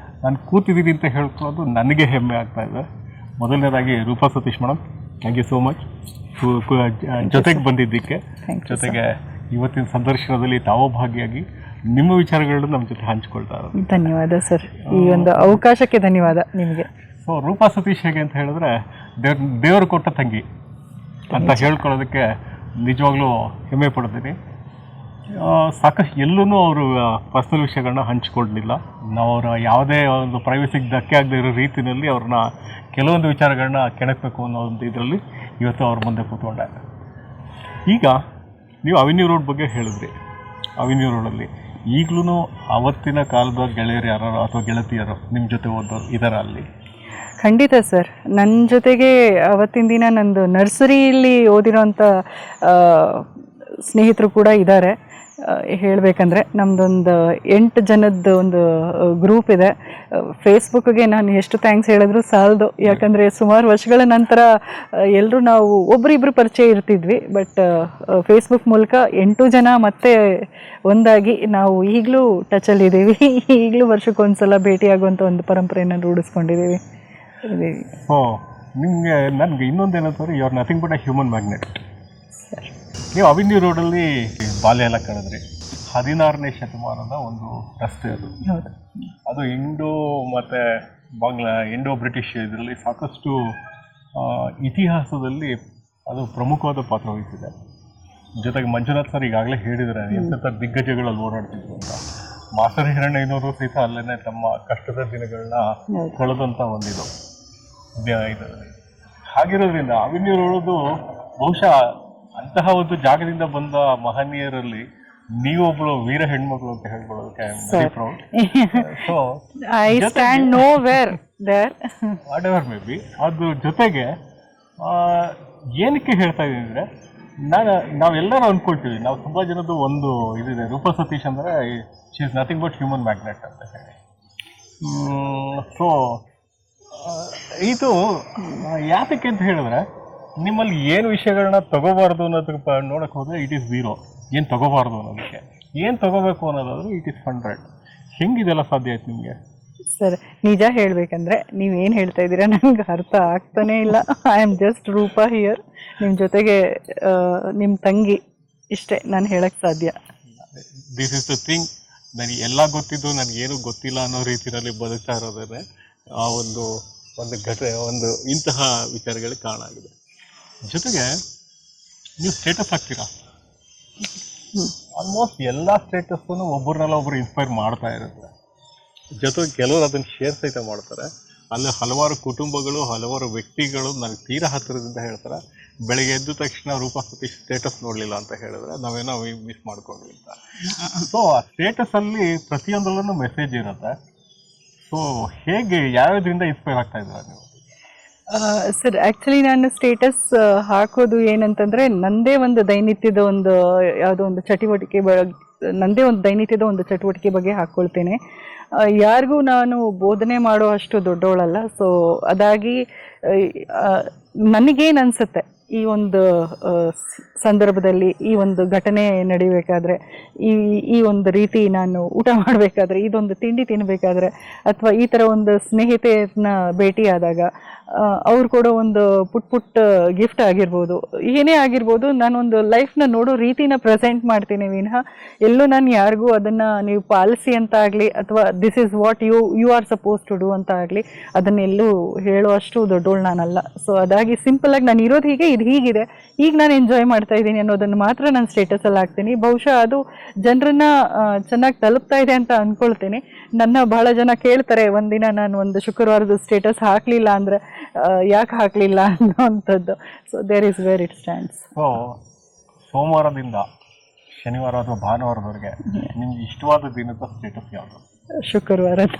ನಾನು ಕೂತಿದ್ದೀನಿ ಅಂತ ಹೇಳ್ಕೊಳ್ಳೋದು ನನಗೆ ಹೆಮ್ಮೆ ಆಗ್ತಾ ಇದೆ. ಮೊದಲನೇದಾಗಿ Rupa Satish madam, thank you so much ಜೊತೆಗೆ ಬಂದಿದ್ದಕ್ಕೆ. ಜೊತೆಗೆ ಇವತ್ತಿನ ಸಂದರ್ಶನದಲ್ಲಿ ತಾವು ಭಾಗಿಯಾಗಿ ನಿಮ್ಮ ವಿಚಾರಗಳನ್ನು ನಮ್ಮ ಜೊತೆ ಹಂಚ್ಕೊಳ್ತಾ ಇರೋದು ಧನ್ಯವಾದ ಸರ್. ಈ ಒಂದು ಅವಕಾಶಕ್ಕೆ ಧನ್ಯವಾದ ನಿಮಗೆ. ಸೊ ರೂಪಾ ಸತೀಶ್ ಹೇಗೆ ಅಂತ ಹೇಳಿದ್ರೆ ದೇವರು ಕೊಟ್ಟ ತಂಗಿ ಅಂತ ಹೇಳ್ಕೊಳ್ಳೋದಕ್ಕೆ ನಿಜವಾಗ್ಲೂ ಹೆಮ್ಮೆ ಪಡ್ತೀನಿ. ಸಾಕಷ್ಟು ಎಲ್ಲೂ ಅವರು ಪರ್ಸನಲ್ ವಿಷಯಗಳನ್ನ ಹಂಚ್ಕೊಳ್ಳಲಿಲ್ಲ. ನಾವು ಅವರ ಯಾವುದೇ ಒಂದು ಪ್ರೈವಸಿಗೆ ಧಕ್ಕೆ ಆಗದೆ ಇರೋ ರೀತಿಯಲ್ಲಿ ಅವ್ರನ್ನ ಕೆಲವೊಂದು ವಿಚಾರಗಳನ್ನ ಕೆಣಕಬೇಕು ಅನ್ನೋ ಒಂದು ಇದರಲ್ಲಿ ಇವತ್ತು ಅವ್ರ ಮುಂದೆ ಕೂತ್ಕೊಂಡೆ. ಈಗ ನೀವು ಅವೆನ್ಯೂ ರೋಡ್ ಬಗ್ಗೆ ಹೇಳಿದ್ರಿ. ಅವೆನ್ಯೂ ರೋಡಲ್ಲಿ ಈಗಲೂ ಅವತ್ತಿನ ಕಾಲದ ಗೆಳೆಯರು ಯಾರು ಅಥವಾ ಗೆಳತಿಯರು ನಿಮ್ಮ ಜೊತೆ ಓದೋರು ಇದ್ದಾರಾ ಅಲ್ಲಿ? ಖಂಡಿತ ಸರ್. ನನ್ನ ಜೊತೆಗೆ ಅವತ್ತಿನ ದಿನ ನಂದು ನರ್ಸರಿಯಲ್ಲಿ ಓದಿರೋಂಥ ಸ್ನೇಹಿತರು ಕೂಡ ಇದ್ದಾರೆ. ಹೇಳಬೇಕಂದ್ರೆ ನಮ್ಮದೊಂದು 8 ಜನದ ಒಂದು ಗ್ರೂಪ್ ಇದೆ. ಫೇಸ್ಬುಕ್ಗೆ ನಾನು ಎಷ್ಟು ಥ್ಯಾಂಕ್ಸ್ ಹೇಳಿದ್ರು ಸಾಲದು. ಯಾಕಂದರೆ ಸುಮಾರು ವರ್ಷಗಳ ನಂತರ ಎಲ್ಲರೂ ನಾವು ಒಬ್ಬರಿಬ್ಬರು ಪರಿಚಯ ಇರ್ತಿದ್ವಿ. ಬಟ್ ಫೇಸ್ಬುಕ್ ಮೂಲಕ 8 ಜನ ಮತ್ತೆ ಒಂದಾಗಿ ನಾವು ಈಗಲೂ ಟಚಲ್ಲಿದ್ದೀವಿ. ಈಗಲೂ ವರ್ಷಕ್ಕೊಂದ್ಸಲ ಭೇಟಿಯಾಗುವಂಥ ಒಂದು ಪರಂಪರೆಯನ್ನು ರೂಢಿಸ್ಕೊಂಡಿದ್ದೀವಿ. ನಿಮಗೆ ನನಗೆ ಇನ್ನೊಂದೇನಂತಂದರೆ you are nothing but a human magnet. ನೀವು ಅವೆನ್ಯೂ ರೋಡಲ್ಲಿ ಬಾಲ್ಯ ಎಲ್ಲ ಕಳೆದ್ರಿ. 16ನೇ ಶತಮಾನದ ಒಂದು ರಸ್ತೆ ಅದು. ಅದು ಇಂಡೋ ಮತ್ತು ಇಂಡೋ ಬ್ರಿಟಿಷ್ ಇದರಲ್ಲಿ ಸಾಕಷ್ಟು ಇತಿಹಾಸದಲ್ಲಿ ಅದು ಪ್ರಮುಖವಾದ ಪಾತ್ರ ವಹಿಸಿದೆ. ಜೊತೆಗೆ ಮಂಜುನಾಥ್ ಸರ್ ಈಗಾಗಲೇ ಹೇಳಿದರೆ ಎಂತೆಂಥ ದಿಗ್ಗಜಗಳಲ್ಲಿ ಓಡಾಡ್ತಿದ್ರು ಅಂತ. ಮಾಸ್ಟರ್ ಹಿರಣ್ಣಯ್ಯನವರು ಸಹಿತ ಅಲ್ಲೇ ತಮ್ಮ ಕಷ್ಟದ ದಿನಗಳನ್ನ ಕಳೆದಂಥ ಒಂದಿದು ಇದು. ಹಾಗಿರೋದ್ರಿಂದ ಅವೆನ್ಯೂ ರೋಡು ಬಹುಶಃ ಅಂತಹ ಒಂದು ಜಾಗದಿಂದ ಬಂದ ಮಹನೀಯರಲ್ಲಿ ನೀವೊಬ್ಳು ವೀರ ಹೆಣ್ಮಗಳು ಅಂತ ಹೇಳ್ಕೊಳ್ಳೋದಕ್ಕೆ so I stand nowhere there. Whatever may be. ಅದ್ರ ಜೊತೆಗೆ ಏನಕ್ಕೆ ಹೇಳ್ತಾ ಇದ್ದೀನಿ ಅಂದರೆ, ನಾವೆಲ್ಲರೂ ಅಂದ್ಕೊಳ್ತೀವಿ, ನಾವು ತುಂಬ ಜನದ್ದು ಒಂದು ಇದಿದೆ, ರೂಪ ಸತೀಶ್ ಅಂದರೆ she is nothing but human magnet ಅಂತ ಹೇಳಿ. ಸೊ ಇದು ಯಾತಕ್ಕೆ ಅಂತ ಹೇಳಿದ್ರೆ, ನಿಮ್ಮಲ್ಲಿ ಏನು ವಿಷಯಗಳನ್ನ ತಗೋಬಾರ್ದು ಅನ್ನೋದಕ್ಕೆ ನೋಡಕ್ಕೆ ಹೋದರೆ ಇಟ್ ಈಸ್ 0. ಏನು ತಗೋಬಾರ್ದು ಅನ್ನೋದಕ್ಕೆ, ಏನು ತಗೋಬೇಕು ಅನ್ನೋದಾದ್ರೆ ಇಟ್ ಈಸ್ 100. ಹೆಂಗಿದೆಲ್ಲ ಸಾಧ್ಯ ಆಯ್ತು ನಿಮಗೆ? ಸರ್ ನಿಜ ಹೇಳಬೇಕಂದ್ರೆ ನೀವೇನು ಹೇಳ್ತಾ ಇದ್ದೀರಾ ನನಗೆ ಅರ್ಥ ಆಗ್ತಾನೇ ಇಲ್ಲ. I am just Rupa here, ನಿಮ್ಮ ಜೊತೆಗೆ ನಿಮ್ಮ ತಂಗಿ, ಇಷ್ಟೇ ನಾನು ಹೇಳಕ್ಕೆ ಸಾಧ್ಯ. This is the thing. ನನಗೆ ಎಲ್ಲ ಗೊತ್ತಿದ್ದು ನನಗೇನು ಗೊತ್ತಿಲ್ಲ ಅನ್ನೋ ರೀತಿಯಲ್ಲಿ ಬದುಕ್ತಾ ಇರೋದೇ ಆ ಒಂದು ಒಂದು ಇಂತಹ ವಿಚಾರಗಳಿಗೆ ಕಾರಣ ಆಗಿದೆ. ಜೊತೆಗೆ ನೀವು ಸ್ಟೇಟಸ್ ಹಾಕ್ತೀರಾ, ಆಲ್ಮೋಸ್ಟ್ ಎಲ್ಲ ಸ್ಟೇಟಸ್ಸೂ ಒಬ್ಬರನ್ನೆಲ್ಲ ಒಬ್ಬರು ಇನ್ಸ್ಪೈರ್ ಮಾಡ್ತಾ ಇರುತ್ತೆ. ಜೊತೆಗೆ ಕೆಲವರು ಅದನ್ನು ಶೇರ್ ಸಹಿತ ಮಾಡ್ತಾರೆ. ಅಲ್ಲಿ ಹಲವಾರು ಕುಟುಂಬಗಳು, ಹಲವಾರು ವ್ಯಕ್ತಿಗಳು ನನಗೆ ತೀರಾ ಹತ್ತಿರದಿಂದ ಹೇಳ್ತಾರೆ, ಬೆಳಗ್ಗೆ ಎದ್ದ ತಕ್ಷಣ ರೂಪಾ ಸತೀಶ್ ಸ್ಟೇಟಸ್ ನೋಡಲಿಲ್ಲ ಅಂತ ಹೇಳಿದ್ರೆ ನಾವೇನೋ ಮಿಸ್ ಮಾಡ್ಕೊಂಡ್ವಿ ಅಂತ. ಸೊ ಆ ಸ್ಟೇಟಸಲ್ಲಿ ಪ್ರತಿಯೊಂದರಲ್ಲೂ ಮೆಸೇಜ್ ಇರುತ್ತೆ. ಸೊ ಹೇಗೆ ಯಾವ್ಯಾವ್ದ್ರಿಂದ ಇನ್ಸ್ಪೈರ್ ಆಗ್ತಾ ಇದ್ದಾರೆ ನೀವು? ಸರ್ ಆ್ಯಕ್ಚುಲಿ ನಾನು ಸ್ಟೇಟಸ್ ಹಾಕೋದು ಏನಂತಂದರೆ, ನನ್ನದೇ ಒಂದು ದೈನಿತ್ಯದ ಒಂದು ಯಾವುದೋ ಒಂದು ಚಟುವಟಿಕೆ ನನ್ನದೇ ಒಂದು ದೈನಿತ್ಯದ ಒಂದು ಚಟುವಟಿಕೆ ಬಗ್ಗೆ ಹಾಕ್ಕೊಳ್ತೇನೆ. ಯಾರಿಗೂ ನಾನು ಬೋಧನೆ ಮಾಡೋ ಅಷ್ಟು ದೊಡ್ಡವಳಲ್ಲ. ಸೊ ಅದಾಗಿ ನನಗೇನು ಅನಿಸುತ್ತೆ, ಈ ಒಂದು ಸಂದರ್ಭದಲ್ಲಿ ಈ ಒಂದು ಘಟನೆ ನಡಿಬೇಕಾದ್ರೆ, ಈ ಒಂದು ರೀತಿ ನಾನು ಊಟ ಮಾಡಬೇಕಾದ್ರೆ, ಇದೊಂದು ತಿಂಡಿ ತಿನ್ನಬೇಕಾದ್ರೆ, ಅಥವಾ ಈ ಥರ ಒಂದು ಸ್ನೇಹಿತೆಯನ್ನ ಭೇಟಿಯಾದಾಗ ಅವ್ರು ಕೊಡೋ ಒಂದು ಪುಟ್ ಗಿಫ್ಟ್ ಆಗಿರ್ಬೋದು, ಏನೇ ಆಗಿರ್ಬೋದು, ನಾನೊಂದು ಲೈಫ್ನ ನೋಡೋ ರೀತಿನ ಪ್ರೆಸೆಂಟ್ ಮಾಡ್ತೀನಿ ವಿನಃ ಎಲ್ಲೂ ನಾನು ಯಾರಿಗೂ ಅದನ್ನು ನೀವು ಪಾಲಿಸಿ ಅಂತ ಆಗಲಿ ಅಥವಾ this is what you are suppose to do ಅಂತ ಆಗಲಿ ಅದನ್ನೆಲ್ಲೂ ಹೇಳೋ ಅಷ್ಟು ದೊಡ್ಡೋಳು ನಾನಲ್ಲ. ಸೊ ಅದಾಗಿ ಸಿಂಪಲಾಗಿ ನಾನು ಇರೋದು ಹೀಗೆ, ಇದು ಹೀಗಿದೆ, ಈಗ ನಾನು ಎಂಜಾಯ್ ಮಾಡ್ತಾ ಇದ್ದೀನಿ ಅನ್ನೋದನ್ನು ಮಾತ್ರ ನಾನು ಸ್ಟೇಟಸಲ್ಲಿ ಹಾಕ್ತೀನಿ. ಬಹುಶಃ ಅದು ಜನರನ್ನ ಚೆನ್ನಾಗಿ ತಲುಪ್ತಾ ಇದೆ ಅಂತ ಅಂದ್ಕೊಳ್ತೀನಿ. ನನ್ನ ಬಹಳ ಜನ ಕೇಳ್ತಾರೆ, ಒಂದಿನ ನಾನು ಒಂದು ಶುಕ್ರವಾರದ ಸ್ಟೇಟಸ್ ಹಾಕಲಿಲ್ಲ ಅಂದರೆ ಯಾಕೆ ಹಾಕಲಿಲ್ಲ ಅನ್ನೋವಂಥದ್ದು. So there is where it stands. So ಸೋಮವಾರದಿಂದ ಶನಿವಾರ ಅಥವಾ ಭಾನುವಾರದವರೆಗೆ ನಿಮ್ಗೆ ಇಷ್ಟವಾದ ದಿನದ ಸ್ಟೇಟಸ್ ಯಾವುದು? ಶುಕ್ರವಾರದ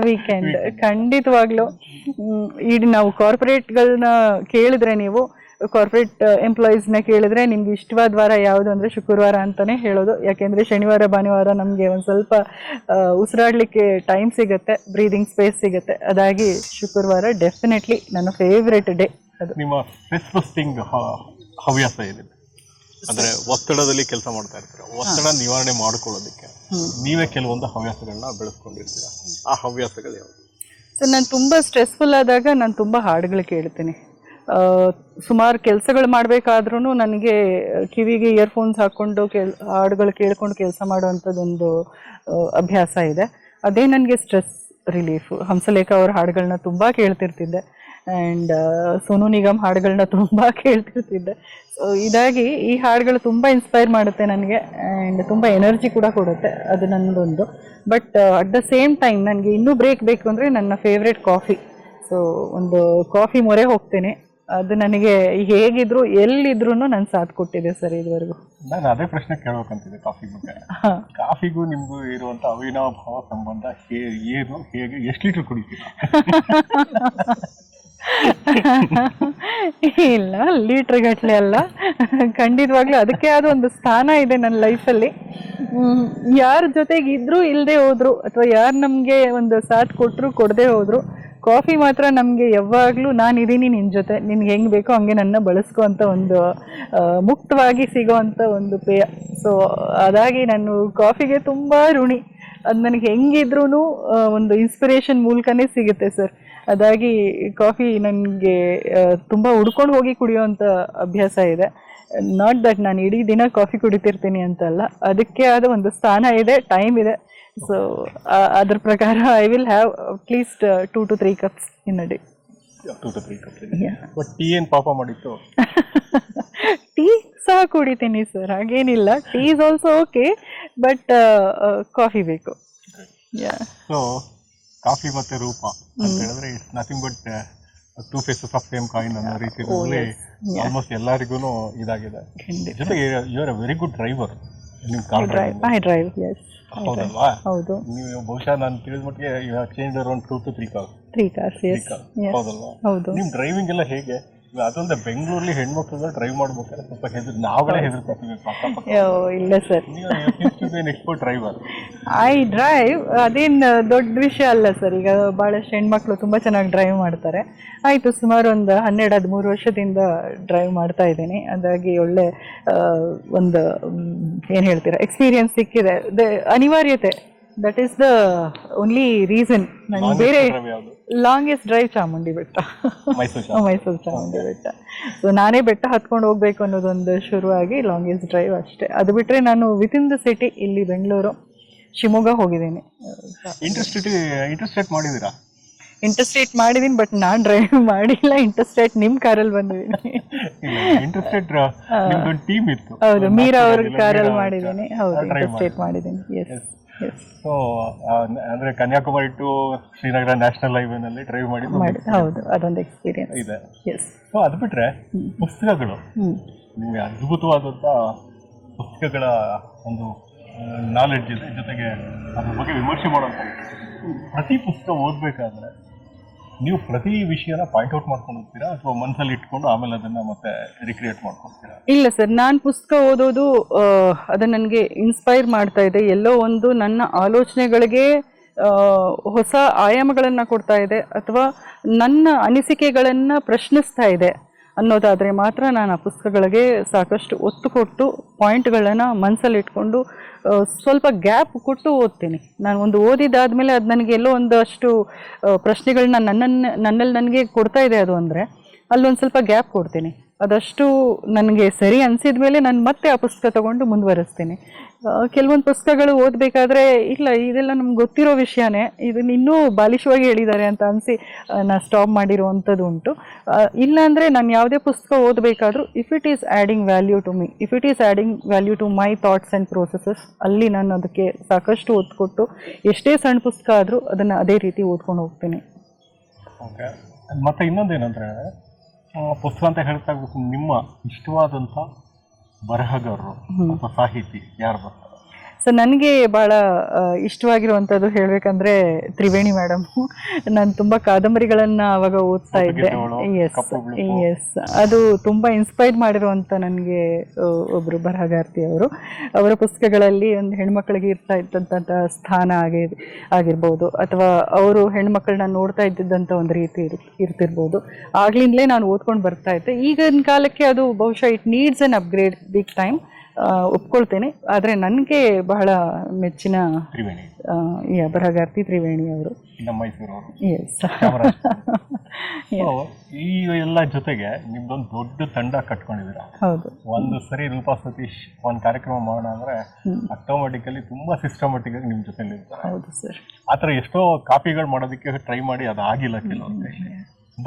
ವೀಕೆಂಡ್. ಖಂಡಿತವಾಗ್ಲೂ ಈಗ ನಾವು ಕಾರ್ಪೊರೇಟ್ಗಳನ್ನ ಕೇಳಿದ್ರೆ, ನೀವು ಕಾರ್ಪೊರೇಟ್ ಎಂಪ್ಲಾಯೀಸ್ನ ಕೇಳಿದ್ರೆ ನಿಮ್ಗೆ ಇಷ್ಟವಾದ ವಾರ ಯಾವುದು ಅಂದರೆ ಶುಕ್ರವಾರ ಅಂತಲೇ ಹೇಳೋದು. ಯಾಕೆಂದರೆ ಶನಿವಾರ ಭಾನುವಾರ ನಮಗೆ ಒಂದು ಸ್ವಲ್ಪ ಉಸಿರಾಡಲಿಕ್ಕೆ ಟೈಮ್ ಸಿಗುತ್ತೆ, ಬ್ರೀದಿಂಗ್ ಸ್ಪೇಸ್ ಸಿಗುತ್ತೆ. ಅದಾಗಿ ಶುಕ್ರವಾರ ಡೆಫಿನೆಟ್ಲಿ ನನ್ನ ಫೇವ್ರೆಟ್ ಡೇ. ಅದು ನಿಮ್ಮ ಸ್ಟ್ರೆಸ್ ಬಸ್ಟಿಂಗ್ ಹವ್ಯಾಸ ಏನಿದೆ ಅಂದರೆ ಒತ್ತಡದಲ್ಲಿ ಕೆಲಸ ಮಾಡ್ತಾ ಇರ್ತೀರ, ಒತ್ತಡ ನಿವಾರಣೆ ಮಾಡ್ಕೊಳ್ಳೋದಕ್ಕೆ ನೀವೇ ಕೆಲವೊಂದು ಹವ್ಯಾಸಗಳನ್ನ ಬೆಳೆಸ್ಕೊಂಡಿರ್ತೀರ. ಆ ಹವ್ಯಾಸಗಳು ಯಾವುದು? ಸೊ ನಾನು ತುಂಬ ಸ್ಟ್ರೆಸ್ಫುಲ್ ಆದಾಗ ನಾನು ತುಂಬ ಹಾಡುಗಳು ಕೇಳ್ತೀನಿ. ಸುಮಾರು ಕೆಲಸಗಳು ಮಾಡಬೇಕಾದ್ರೂ ನನಗೆ ಕಿವಿಗೆ ಇಯರ್ಫೋನ್ಸ್ ಹಾಕ್ಕೊಂಡು ಹಾಡುಗಳು ಕೇಳ್ಕೊಂಡು ಕೆಲಸ ಮಾಡುವಂಥದ್ದೊಂದು ಅಭ್ಯಾಸ ಇದೆ. ಅದೇ ನನಗೆ ಸ್ಟ್ರೆಸ್ ರಿಲೀಫು. ಹಂಸಲೇಖ ಅವ್ರ ಹಾಡುಗಳನ್ನ ತುಂಬ ಕೇಳ್ತಿರ್ತಿದ್ದೆ, ಆ್ಯಂಡ್ ಸೋನು ನಿಗಮ್ ಹಾಡುಗಳನ್ನ ತುಂಬ ಕೇಳ್ತಿರ್ತಿದ್ದೆ. ಸೊ ಇದಾಗಿ ಈ ಹಾಡುಗಳು ತುಂಬ ಇನ್ಸ್ಪೈರ್ ಮಾಡುತ್ತೆ ನನಗೆ, ಆ್ಯಂಡ್ ತುಂಬ ಎನರ್ಜಿ ಕೂಡ ಕೊಡುತ್ತೆ. ಅದು ನನ್ನದೊಂದು. But at the same time ನನಗೆ ಇನ್ನೂ ಬ್ರೇಕ್ ಬೇಕು ಅಂದರೆ ನನ್ನ ಫೇವ್ರೆಟ್ ಕಾಫಿ. ಸೊ ಒಂದು ಕಾಫಿ ಮೊರೆ ಹೋಗ್ತೇನೆ. ಅದು ನನಗೆ ಹೇಗಿದ್ರು ಎಲ್ಲಿದ್ರು ನಾನು ಸಾಥ್ ಕೊಟ್ಟಿದೆ ಸರ್ ಇದುವರೆಗೂ. ನಾನು ಅದೇ ಪ್ರಶ್ನೆ ಕೇಳ್ಬೇಕಂತಿದೆ ಕಾಫಿ ಬಗ್ಗೆ. ಕಾಫಿಗೂ ನಿಮಗೂ ಇರುವಂಥ ಅವಿನಾಭಾವ ಸಂಬಂಧ ಏನು, ಹೇಗೆ, ಎಷ್ಟು ಲೀಟ್ರ್ ಕುಡಿತೀರಾ? ಇಲ್ಲ, ಲೀಟ್ರ್ ಗಟ್ಟಲೆ ಅಲ್ಲ, ಖಂಡಿತವಾಗ್ಲೂ ಅದಕ್ಕೆ ಆದ ಒಂದು ಸ್ಥಾನ ಇದೆ ನನ್ನ ಲೈಫಲ್ಲಿ. ಯಾರ ಜೊತೆಗೆ ಇದ್ರೂ ಇಲ್ಲದೆ ಹೋದ್ರು ಅಥವಾ ಯಾರು ನಮಗೆ ಒಂದು ಸಾಥ್ ಕೊಟ್ಟರು ಕೊಡದೆ ಹೋದ್ರು, ಕಾಫಿ ಮಾತ್ರ ನಮಗೆ ಯಾವಾಗಲೂ ನಾನಿದ್ದೀನಿ ನಿನ್ನ ಜೊತೆ, ನಿನ್ಗೆ ಹೆಂಗೆ ಬೇಕೋ ಹಂಗೆ ನನ್ನ ಬಳಸ್ಕೊ ಅಂತ ಒಂದು ಮುಕ್ತವಾಗಿ ಸಿಗೋವಂಥ ಒಂದು ಪೇಯ. ಸೊ ಅದಾಗಿ ನಾನು ಕಾಫಿಗೆ ತುಂಬ ಋಣಿ. ಅದು ನನಗೆ ಹೆಂಗಿದ್ರೂ ಒಂದು ಇನ್ಸ್ಪಿರೇಷನ್ ಮೂಲಕನೇ ಸಿಗುತ್ತೆ ಸರ್. ಅದಾಗಿ ಕಾಫಿ ನನಗೆ ತುಂಬ ಹುಡ್ಕೊಂಡು ಹೋಗಿ ಕುಡಿಯೋವಂಥ ಅಭ್ಯಾಸ ಇದೆ. ನಾಟ್ ದಟ್ ನಾನು ಇಡೀ ದಿನ ಕಾಫಿ ಕುಡಿತಿರ್ತೀನಿ ಅಂತಲ್ಲ, ಅದಕ್ಕೆ ಆದ ಒಂದು ಸ್ಥಾನ ಇದೆ, ಟೈಮ್ ಇದೆ. ಸೊ ಅದ್ರ ಪ್ರಕಾರ I will have at least 2 to 3 cups in a day. 2 to 3 cups. But tea ಏನು ಪಾಪ ಮಾಡಿತ್ತು? ಸಹ ಕುಡಿತೀನಿ ಸರ್, ಹಾಗೇನಿಲ್ಲ. Tea is also okay, but coffee ಬೇಕು. ಸೊ ಕಾಫಿ ಮತ್ತೆ ರೂಪ ಅಂತ ಹೇಳಿದ್ರೆ it's nothing but two faces of same coin ಅನ್ನೋ ರೀತಿಯಲ್ಲಿ ಆಲ್ಮೋಸ್ಟ್ ಎಲ್ಲರಿಗೂ ಇದಾಗಿದೆ. ಜೊತೆಗೆ you are a very good driver. ನೀವು ಕಾರ್ ಐ ಡ್ರೈವ್, ಎಸ್. ಹೌದಲ್ವಾ? ಹೌದು. ನೀವು ಬಹುಶಃ ನಾನು ತಿಳಿದ ಮಟ್ಟಿಗೆ you have change around 2 to 3 cars. 3 cars, yes. ಹೌದಲ್ವಾ? ಹೌದು. ನಿಮ್ಮ ಡ್ರೈವಿಂಗ್ ಎಲ್ಲ ಹೇಗೆ? ಅದೊಂದು ಬೆಂಗಳೂರಲ್ಲಿ ಹೆಣ್ಮಕ್ಳು ಡ್ರೈವ್ ಮಾಡ್ಬೇಕಾದ್ರೆ ಸ್ವಲ್ಪ ನಾವುಗಳೇ ಹೆದರ್ಕೊತೀವಿ ಅಕ್ಕಪಕ್ಕ. ಇಲ್ಲ sir, expert driver. I drive, ಅದೇನು ದೊಡ್ಡ ವಿಷಯ ಅಲ್ಲ ಸರ್. ಈಗ ಭಾಳಷ್ಟು ಹೆಣ್ಮಕ್ಳು ತುಂಬ ಚೆನ್ನಾಗಿ ಡ್ರೈವ್ ಮಾಡ್ತಾರೆ. ಆಯಿತು, ಸುಮಾರು ಒಂದು 12-13 ವರ್ಷದಿಂದ ಡ್ರೈವ್ ಮಾಡ್ತಾ ಇದ್ದೀನಿ. ಹಾಗಾಗಿ ಒಳ್ಳೆ ಒಂದು ಏನು ಹೇಳ್ತೀರಾ ಎಕ್ಸ್ಪೀರಿಯನ್ಸ್ ಸಿಕ್ಕಿದೆ. ಅನಿವಾರ್ಯತೆ, that is the only reason. ನನಗೆ ಬೇರೆ ಲಾಂಗೆಸ್ಟ್ ಡ್ರೈವ್ ಚಾಮುಂಡಿ ಬೆಟ್ಟ, ಮೈಸೂರು ಚಾಮುಂಡಿ ಬೆಟ್ಟ. ಸೊ ನಾನೇ ಬೆಟ್ಟ ಹತ್ಕೊಂಡು ಹೋಗ್ಬೇಕು ಅನ್ನೋದೊಂದು ಶುರುವಾಗಿ ಲಾಂಗೆಸ್ಟ್ ಡ್ರೈವ್ ಅಷ್ಟೇ. ಅದು ಬಿಟ್ಟರೆ ನಾನು ವಿತಿನ್ ದ ಸಿಟಿ ಇಲ್ಲಿ ಬೆಂಗಳೂರು, ಶಿವಮೊಗ್ಗ ಹೋಗಿದ್ದೀನಿ. ಇಂಟರ್ಸ್ಟೇಟ್ ಮಾಡಿದ್ದೀರಾ? ಇಂಟರ್ಸ್ಟೇಟ್ ಮಾಡಿದ್ದೀನಿ, ಬಟ್ ನಾನು ಡ್ರೈವ್ ಮಾಡಿಲ್ಲ. ಇಂಟರ್ಸ್ಟೇಟ್ ನಿಮ್ಮ ಕಾರಲ್ಲಿ ಬಂದಿದ್ದೀನಿ. ಇಂಟರ್ಸ್ಟೇಟ್ ಟೀಮ್ ಇತ್ತು. ಹೌದು, ಮೀರಾ ಅವ್ರ ಕಾರಲ್ಲಿ ಮಾಡಿದ್ದೀನಿ. ಹೌದು, ಇಂಟರ್ಸ್ಟೇಟ್ ಮಾಡಿದ್ದೀನಿ. ಎಸ್. ಸೊ ಅಂದ್ರೆ ಕನ್ಯಾಕುಮಾರಿ ಟು ಶ್ರೀನಗರ ನ್ಯಾಷನಲ್ ಹೈವೇನಲ್ಲಿ ಡ್ರೈವ್ ಮಾಡಿ. ಹೌದು, ಅದೊಂದು ಎಕ್ಸ್ಪೀರಿಯನ್ಸ್ ಇದೆ. ಎಸ್. ಸೊ ಅದು ಬಿಟ್ರೆ ಪುಸ್ತಕಗಳು, ನಿಮಗೆ ಅದ್ಭುತವಾದಂಥ ಪುಸ್ತಕಗಳ ಒಂದು ನಾಲೆಡ್ಜ್ ಇದೆ. ಜೊತೆಗೆ ಅದ್ರ ಬಗ್ಗೆ ವಿಮರ್ಶೆ ಮಾಡೋಂಥ ಪ್ರತಿ ಪುಸ್ತಕ ಓದಬೇಕಾದ್ರೆ ನೀವು ಪ್ರತಿ ವಿಷಯನ ಪಾಯಿಂಟ್ ಔಟ್ ಮಾಡ್ಕೊಂಡು ಹೋಗ್ತೀರಾ ಅಥವಾ ಮನಸ್ಸಲ್ಲಿ ಇಟ್ಕೊಂಡು ಆಮೇಲೆ ಅದನ್ನ ಮತ್ತೆ ರಿಕ್ರಿಯೇಟ್ ಮಾಡ್ಕೊಳ್ತೀರಾ? ಇಲ್ಲ ಸರ್, ನಾನು ಪುಸ್ತಕ ಓದೋದು ಅದು ನನಗೆ ಇನ್ಸ್ಪೈರ್ ಮಾಡ್ತಾ ಇದೆ. ಎಲ್ಲೋ ಒಂದು ನನ್ನ ಆಲೋಚನೆಗಳಿಗೆ ಹೊಸ ಆಯಾಮಗಳನ್ನು ಕೊಡ್ತಾ ಇದೆ, ಅಥವಾ ನನ್ನ ಅನಿಸಿಕೆಗಳನ್ನು ಪ್ರಶ್ನಿಸ್ತಾ ಇದೆ ಅನ್ನೋದಾದರೆ ಮಾತ್ರ ನಾನು ಆ ಪುಸ್ತಕಗಳಿಗೆ ಸಾಕಷ್ಟು ಒತ್ತು ಕೊಟ್ಟು ಪಾಯಿಂಟ್ಗಳನ್ನು ಮನಸ್ಸಲ್ಲಿ ಇಟ್ಕೊಂಡು ಸ್ವಲ್ಪ ಗ್ಯಾಪ್ ಕೊಟ್ಟು ಓದ್ತೀನಿ. ನಾನು ಒಂದು ಓದಿದಾದ್ಮೇಲೆ ಅದು ನನಗೆ ಎಲ್ಲೋ ಒಂದಷ್ಟು ಪ್ರಶ್ನೆಗಳನ್ನ ನನ್ನಲ್ಲಿ ನನಗೆ ಕೊಡ್ತಾ ಇದೆ ಅದು ಅಂದರೆ ಅಲ್ಲೊಂದು ಸ್ವಲ್ಪ ಗ್ಯಾಪ್ ಕೊಡ್ತೀನಿ. ಅದಷ್ಟು ನನಗೆ ಸರಿ ಅನಿಸಿದ ಮೇಲೆ ನಾನು ಮತ್ತೆ ಆ ಪುಸ್ತಕ ತೊಗೊಂಡು ಮುಂದುವರಿಸ್ತೀನಿ. ಕೆಲವೊಂದು ಪುಸ್ತಕಗಳು ಓದಬೇಕಾದ್ರೆ ಇಲ್ಲ ಇದೆಲ್ಲ ನಮ್ಗೆ ಗೊತ್ತಿರೋ ವಿಷಯನೇ, ಇದನ್ನ ಇನ್ನೂ ಬಾಲಿಶವಾಗಿ ಹೇಳಿದ್ದಾರೆ ಅಂತ ಅನಿಸಿ ನಾನು ಸ್ಟಾಪ್ ಮಾಡಿರುವಂಥದ್ದು ಉಂಟು. ಇಲ್ಲಾಂದರೆ ನಾನು ಯಾವುದೇ ಪುಸ್ತಕ ಓದಬೇಕಾದ್ರೂ if it is adding value to me, if it is adding value to my thoughts and processes, ಅಲ್ಲಿ ನಾನು ಅದಕ್ಕೆ ಸಾಕಷ್ಟು ಒತ್ತು ಕೊಟ್ಟು ಎಷ್ಟೇ ಸಣ್ಣ ಪುಸ್ತಕ ಆದರೂ ಅದನ್ನು ಅದೇ ರೀತಿ ಓದ್ಕೊಂಡು ಹೋಗ್ತೀನಿ. ಓಕೆ. ಮತ್ತು ಇನ್ನೊಂದೇನಂದರೆ ಪುಸ್ತಕ ಅಂತ ಹೇಳ್ತಾ ನಿಮ್ಮ ಇಷ್ಟವಾದಂಥ ಬರಹಗಾರರು ಅಥವಾ ಸಾಹಿತಿ ಯಾರು ಬರ್ತಾರೆ? ಸೊ ನನಗೆ ಭಾಳ ಇಷ್ಟವಾಗಿರುವಂಥದ್ದು ಹೇಳಬೇಕಂದ್ರೆ ತ್ರಿವೇಣಿ ಮೇಡಮ್. ನಾನು ತುಂಬ ಕಾದಂಬರಿಗಳನ್ನು ಆವಾಗ ಓದ್ತಾ ಇದ್ದೆ. ಎಸ್, ಅದು ತುಂಬ ಇನ್ಸ್ಪೈರ್ ಮಾಡಿರುವಂಥ ನನಗೆ ಒಬ್ಬರು ಬರಹಗಾರ್ತಿ ಅವರು. ಅವರ ಪುಸ್ತಕಗಳಲ್ಲಿ ಒಂದು ಹೆಣ್ಮಕ್ಳಿಗೆ ಇರ್ತಾ ಇದ್ದಂಥ ಸ್ಥಾನ ಆಗಿರ್ಬೋದು, ಅಥವಾ ಅವರು ಹೆಣ್ಮಕ್ಳನ್ನ ನೋಡ್ತಾ ಇದ್ದಿದ್ದಂಥ ಒಂದು ರೀತಿ ಇರ್ತಿರ್ಬೋದು. ಆಗ್ಲಿಂದಲೇ ನಾನು ಓದ್ಕೊಂಡು ಬರ್ತಾ ಇದ್ದೆ. ಈಗಿನ ಕಾಲಕ್ಕೆ ಅದು ಬಹುಶಃ it needs an upgrade, big time, ಒಪ್ಕೊಳ್ತೇನೆ. ಆದರೆ ನನಗೆ ಬಹಳ ಮೆಚ್ಚಿನ ಬರಹಗಾರ್ತಿ ತ್ರಿವೇಣಿ ಅವರು, ನಮ್ಮ ಮೈಸೂರವರು. ಎಸ್. ಈ ಎಲ್ಲ ಜೊತೆಗೆ ನಿಮ್ದೊಂದು ದೊಡ್ಡ ತಂಡ ಕಟ್ಕೊಂಡಿದ್ದೀರಾ. ಹೌದು. ಒಂದು ಸರಿ ರೂಪಾ ಸತೀಶ್ ಒಂದು ಕಾರ್ಯಕ್ರಮ ಮಾಡೋಣ ಅಂದ್ರೆ ಆಟೋಮೆಟಿಕಲಿ ತುಂಬಾ ಸಿಸ್ಟಮೆಟಿಕ್ ಆಗಿ ನಿಮ್ಮ ಜೊತೆ ಇರ್ತಾರೆ. ಹೌದು ಸರ್. ಆ ಥರ ಎಷ್ಟೋ ಕಾಪಿಗಳು ಮಾಡೋದಕ್ಕೆ ಟ್ರೈ ಮಾಡಿ ಅದು ಆಗಿಲ್ಲ ಕೆಲವೊಂದು.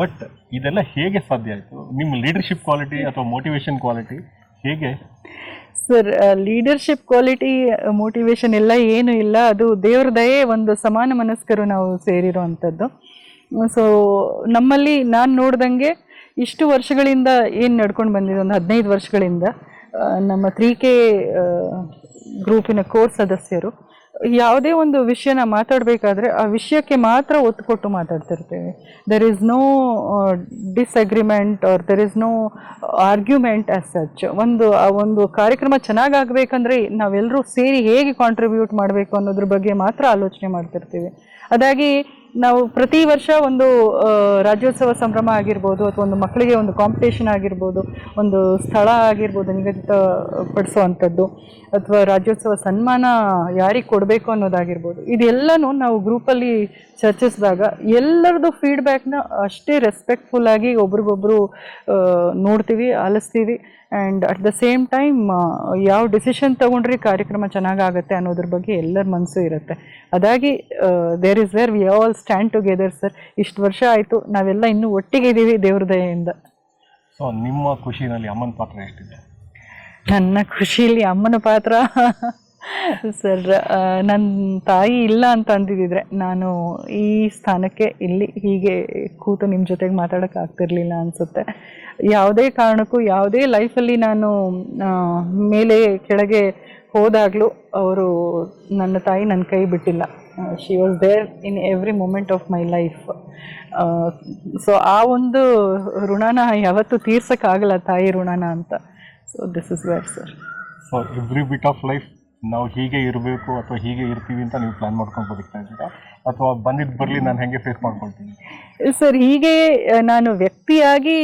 ಬಟ್ ಇದೆಲ್ಲ ಹೇಗೆ ಸಾಧ್ಯ ಆಯಿತು? ನಿಮ್ಮ ಲೀಡರ್ಶಿಪ್ ಕ್ವಾಲಿಟಿ ಅಥವಾ ಮೋಟಿವೇಶನ್ ಕ್ವಾಲಿಟಿ ಹೇಗೆ? ಸರ್, ಲೀಡರ್ಶಿಪ್ ಕ್ವಾಲಿಟಿ, ಮೋಟಿವೇಶನ್ ಎಲ್ಲ ಏನೂ ಇಲ್ಲ. ಅದು ದೇವ್ರ ದಯೆ, ಒಂದು ಸಮಾನ ಮನಸ್ಕರು ನಾವು ಸೇರಿರೋವಂಥದ್ದು. ಸೊ ನಮ್ಮಲ್ಲಿ ನಾನು ನೋಡ್ದಂಗೆ ಇಷ್ಟು ವರ್ಷಗಳಿಂದ ಏನು ನಡ್ಕೊಂಡು ಬಂದಿದೆ, ಒಂದು 15 ವರ್ಷಗಳಿಂದ ನಮ್ಮ 3K ಗ್ರೂಪಿನ ಕೋರ್ ಸದಸ್ಯರು ಯಾವುದೇ ಒಂದು ವಿಷಯನ ಮಾತಾಡಬೇಕಾದ್ರೆ ಆ ವಿಷಯಕ್ಕೆ ಮಾತ್ರ ಒತ್ತು ಕೊಟ್ಟು ಮಾತಾಡ್ತಿರ್ತೇವೆ. There is no disagreement or there is no argument as such. ಒಂದು ಕಾರ್ಯಕ್ರಮ ಚೆನ್ನಾಗಾಗಬೇಕಂದ್ರೆ ನಾವೆಲ್ಲರೂ ಸೇರಿ ಹೇಗೆ ಕಾಂಟ್ರಿಬ್ಯೂಟ್ ಮಾಡಬೇಕು ಅನ್ನೋದ್ರ ಬಗ್ಗೆ ಮಾತ್ರ ಆಲೋಚನೆ ಮಾಡ್ತಿರ್ತೀವಿ. ಅದಾಗಿ ನಾವು ಪ್ರತಿ ವರ್ಷ ಒಂದು ರಾಜ್ಯೋತ್ಸವ ಸಂಭ್ರಮ ಆಗಿರ್ಬೋದು, ಅಥವಾ ಒಂದು ಮಕ್ಕಳಿಗೆ ಒಂದು ಕಾಂಪಿಟೇಷನ್ ಆಗಿರ್ಬೋದು, ಒಂದು ಸ್ಥಳ ಆಗಿರ್ಬೋದು ನಿಗದಿತಪಡಿಸುವಂಥದ್ದು, ಅಥವಾ ರಾಜ್ಯೋತ್ಸವ ಸನ್ಮಾನ ಯಾರಿಗೆ ಕೊಡಬೇಕು ಅನ್ನೋದಾಗಿರ್ಬೋದು, ಇದೆಲ್ಲನೂ ನಾವು ಗ್ರೂಪಲ್ಲಿ ಚರ್ಚಿಸಿದಾಗ ಎಲ್ಲರದ್ದು ಫೀಡ್ಬ್ಯಾಕ್ನ ಅಷ್ಟೇ ರೆಸ್ಪೆಕ್ಟ್ಫುಲ್ಲಾಗಿ ಒಬ್ರಿಗೊಬ್ರು ನೋಡ್ತೀವಿ, ಆಲಿಸ್ತೀವಿ. And at the same time ಯಾವ ಡಿಸಿಷನ್ ತೊಗೊಂಡ್ರೆ ಕಾರ್ಯಕ್ರಮ ಚೆನ್ನಾಗಾಗತ್ತೆ ಅನ್ನೋದ್ರ ಬಗ್ಗೆ ಎಲ್ಲರ ಮನಸ್ಸು ಇರುತ್ತೆ. ಅದಾಗಿ there is where we all stand together sir. ಇಷ್ಟು ವರ್ಷ ಆಯಿತು, ನಾವೆಲ್ಲ ಇನ್ನೂ ಒಟ್ಟಿಗೆ ಇದ್ದೀವಿ ದೇವ್ರ ದಯೆಯಿಂದ. ಸೊ ನಿಮ್ಮ ಖುಷಿನಲ್ಲಿ ಅಮ್ಮನ ಪಾತ್ರ ಎಷ್ಟಿದೆ? ನನ್ನ ಖುಷಿಯಲ್ಲಿ ಅಮ್ಮನ ಪಾತ್ರ ಸರ್, ನನ್ನ ತಾಯಿ ಇಲ್ಲ ಅಂತ ಅಂದಿದ್ದಿದ್ರೆ ನಾನು ಈ ಸ್ಥಾನಕ್ಕೆ ಇಲ್ಲಿ ಹೀಗೆ ಕೂತು ನಿಮ್ಮ ಜೊತೆಗೆ ಮಾತಾಡೋಕ್ಕೆ ಆಗ್ತಿರ್ಲಿಲ್ಲ ಅನಿಸುತ್ತೆ. ಯಾವುದೇ ಕಾರಣಕ್ಕೂ ಯಾವುದೇ ಲೈಫಲ್ಲಿ ನಾನು ಮೇಲೆ ಕೆಳಗೆ ಹೋದಾಗಲೂ ಅವರು ನನ್ನ ತಾಯಿ ನನ್ನ ಕೈ ಬಿಟ್ಟಿಲ್ಲ. She was there in every moment of my life. So ಆ ಒಂದು ಋಣನ ಯಾವತ್ತೂ ತೀರ್ಸೋಕ್ಕಾಗಲ್ಲ, ತಾಯಿ ಋಣನ ಅಂತ. So this is where sir. So every bit of life ನಾವು ಹೀಗೆ ಇರಬೇಕು ಅಥವಾ ಹೀಗೆ ಇರ್ತೀವಿ ಅಂತ ನೀವು ಪ್ಲ್ಯಾನ್ ಮಾಡ್ಕೊಂಡು ಬದುಕ್ತಾ ಇದ್ದೀರಾ, ಅಥವಾ ಬಂದಿದ್ದು ಬರಲಿ ನಾನು ಹೆಂಗೆ ಫೇಸ್ ಮಾಡ್ಕೊಳ್ತೀನಿ? ಸರ್, ಹೀಗೆ ನಾನು ವ್ಯಕ್ತಿಯಾಗಿ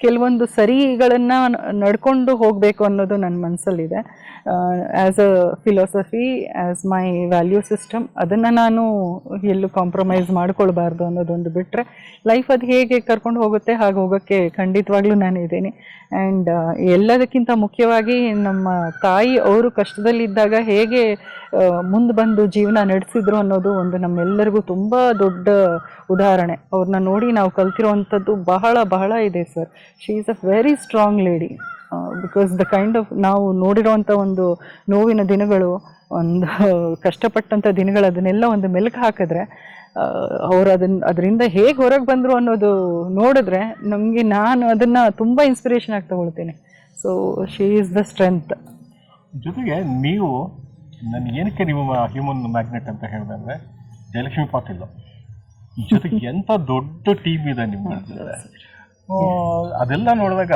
ಕೆಲವೊಂದು ಸರಿಗಳನ್ನು ನಡ್ಕೊಂಡು ಹೋಗಬೇಕು ಅನ್ನೋದು ನನ್ನ ಮನಸ್ಸಲ್ಲಿದೆ. As a philosophy, as my value system, ಅದನ್ನು ನಾನು ಎಲ್ಲೂ ಕಾಂಪ್ರಮೈಸ್ ಮಾಡ್ಕೊಳ್ಬಾರ್ದು ಅನ್ನೋದೊಂದು ಬಿಟ್ಟರೆ ಲೈಫ್ ಅದು ಹೇಗೆ ಕರ್ಕೊಂಡು ಹೋಗುತ್ತೆ ಹಾಗೆ ಹೋಗೋಕ್ಕೆ ಖಂಡಿತವಾಗ್ಲೂ ನಾನು ಇದ್ದೀನಿ. ಆ್ಯಂಡ್ ಎಲ್ಲದಕ್ಕಿಂತ ಮುಖ್ಯವಾಗಿ ನಮ್ಮ ತಾಯಿ ಅವರು ಕಷ್ಟದಲ್ಲಿದ್ದಾಗ ಹೇಗೆ ಮುಂದೆ ಬಂದು ಜೀವನ ನಡೆಸಿದ್ರು ಅನ್ನೋದು ಒಂದು ನಮ್ಮೆಲ್ಲರಿಗೂ ತುಂಬ ದೊಡ್ಡ ಉದಾಹರಣೆ. ಅವ್ರನ್ನ ನೋಡಿ ನಾವು ಕಲ್ತಿರೋವಂಥದ್ದು ಬಹಳ ಬಹಳ ಇದೆ sir. She is a very strong lady. Because the kind of ನಾವು ನೋಡಿರೋವಂಥ ಒಂದು ನೋವಿನ ದಿನಗಳು, ಒಂದು ಕಷ್ಟಪಟ್ಟಂಥ ದಿನಗಳು, ಅದನ್ನೆಲ್ಲ ಒಂದು ಮೆಲುಕು ಹಾಕಿದ್ರೆ ಅವ್ರು ಅದರಿಂದ ಹೇಗೆ ಹೊರಗೆ ಬಂದರು ಅನ್ನೋದು ನೋಡಿದ್ರೆ ನಮಗೆ, ನಾನು ಅದನ್ನು ತುಂಬ ಇನ್ಸ್ಪಿರೇಷನ್ ಆಗಿ ತಗೊಳ್ತೀನಿ. So she is the strength. ಜೊತೆಗೆ ನೀವು ನನಗೆ ಏನಕ್ಕೆ ನೀವು ಹ್ಯೂಮನ್ ಮ್ಯಾಗ್ನೆಟ್ ಅಂತ ಹೇಳಿದೆ ಅಂದರೆ, ಜಯಲಕ್ಷ್ಮಿ ಪಾಟೀಲ್ ಜೊತೆಗೆ ಎಂಥ ದೊಡ್ಡ ಟೀಮ್ ಇದೆ ನಿಮ್ಮ ಜೊತೆ. ಅದೆಲ್ಲ ನೋಡಿದಾಗ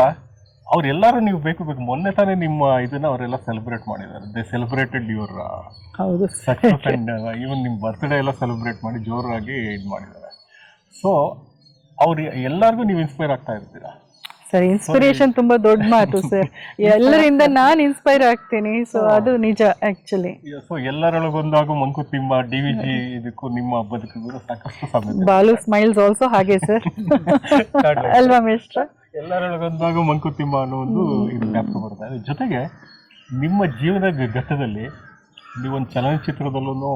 ಅವರೆಲ್ಲರೂ ನೀವು ಬೇಕು ಮೊನ್ನೆ ತಾನೇ ನಿಮ್ಮ ಇದನ್ನು ಅವರೆಲ್ಲ ಸೆಲೆಬ್ರೇಟ್ ಮಾಡಿದ್ದಾರೆ. They celebrated your success and even ನಿಮ್ಮ ಬರ್ತ್ಡೇ ಎಲ್ಲ ಸೆಲೆಬ್ರೇಟ್ ಮಾಡಿ ಜೋರಾಗಿ ಇದು ಮಾಡಿದ್ದಾರೆ. ಸೊ ಅವ್ರು ಎಲ್ಲರಿಗೂ ನೀವು ಇನ್ಸ್ಪೈರ್ ಆಗ್ತಾ ಇರ್ತೀರಾ ಸರ್. ಇನ್ಸ್ಪಿರೇಷನ್ ತುಂಬಾ ದೊಡ್ಡ ಮಾತು ಸರ್. ಎಲ್ಲರಿಂದ ನಾನು ಇನ್ಸ್ಪೈರ್ ಆಗ್ತೀನಿ. ಸೊ ಅದು ನಿಜ ಆಕ್ಚುಲಿ. ಸೊ ಎಲ್ಲರೊಳಗೊಂದಾಗೂ ಮಂಕುತಿಮ್ಮ, DVG ಇದಕ್ಕೂ ನಿಮ್ಮ ಬದುಕಿಗೂ ಸಾಕಷ್ಟು ಸಮಯ. ಬಾಲು ಸ್ಮೈಲ್ಸ್ ಆಲ್ಸೋ ಹಾಗೆ ಸರ್, ಅಲ್ವಾ ಮಿಸ್ಟರ್? ಎಲ್ಲರೊಳಗೊಂದಾಗೂ ಮಂಕುತಿಮ್ಮ ಅನ್ನೋ ಒಂದು ಇದು ಜ್ಞಾಪಕ ಬರ್ತಾ ಇದೆ. ಜೊತೆಗೆ ನಿಮ್ಮ ಜೀವನದ ಘಟ್ಟದಲ್ಲಿ ನೀವೊಂದು ಚಲನಚಿತ್ರದಲ್ಲೂ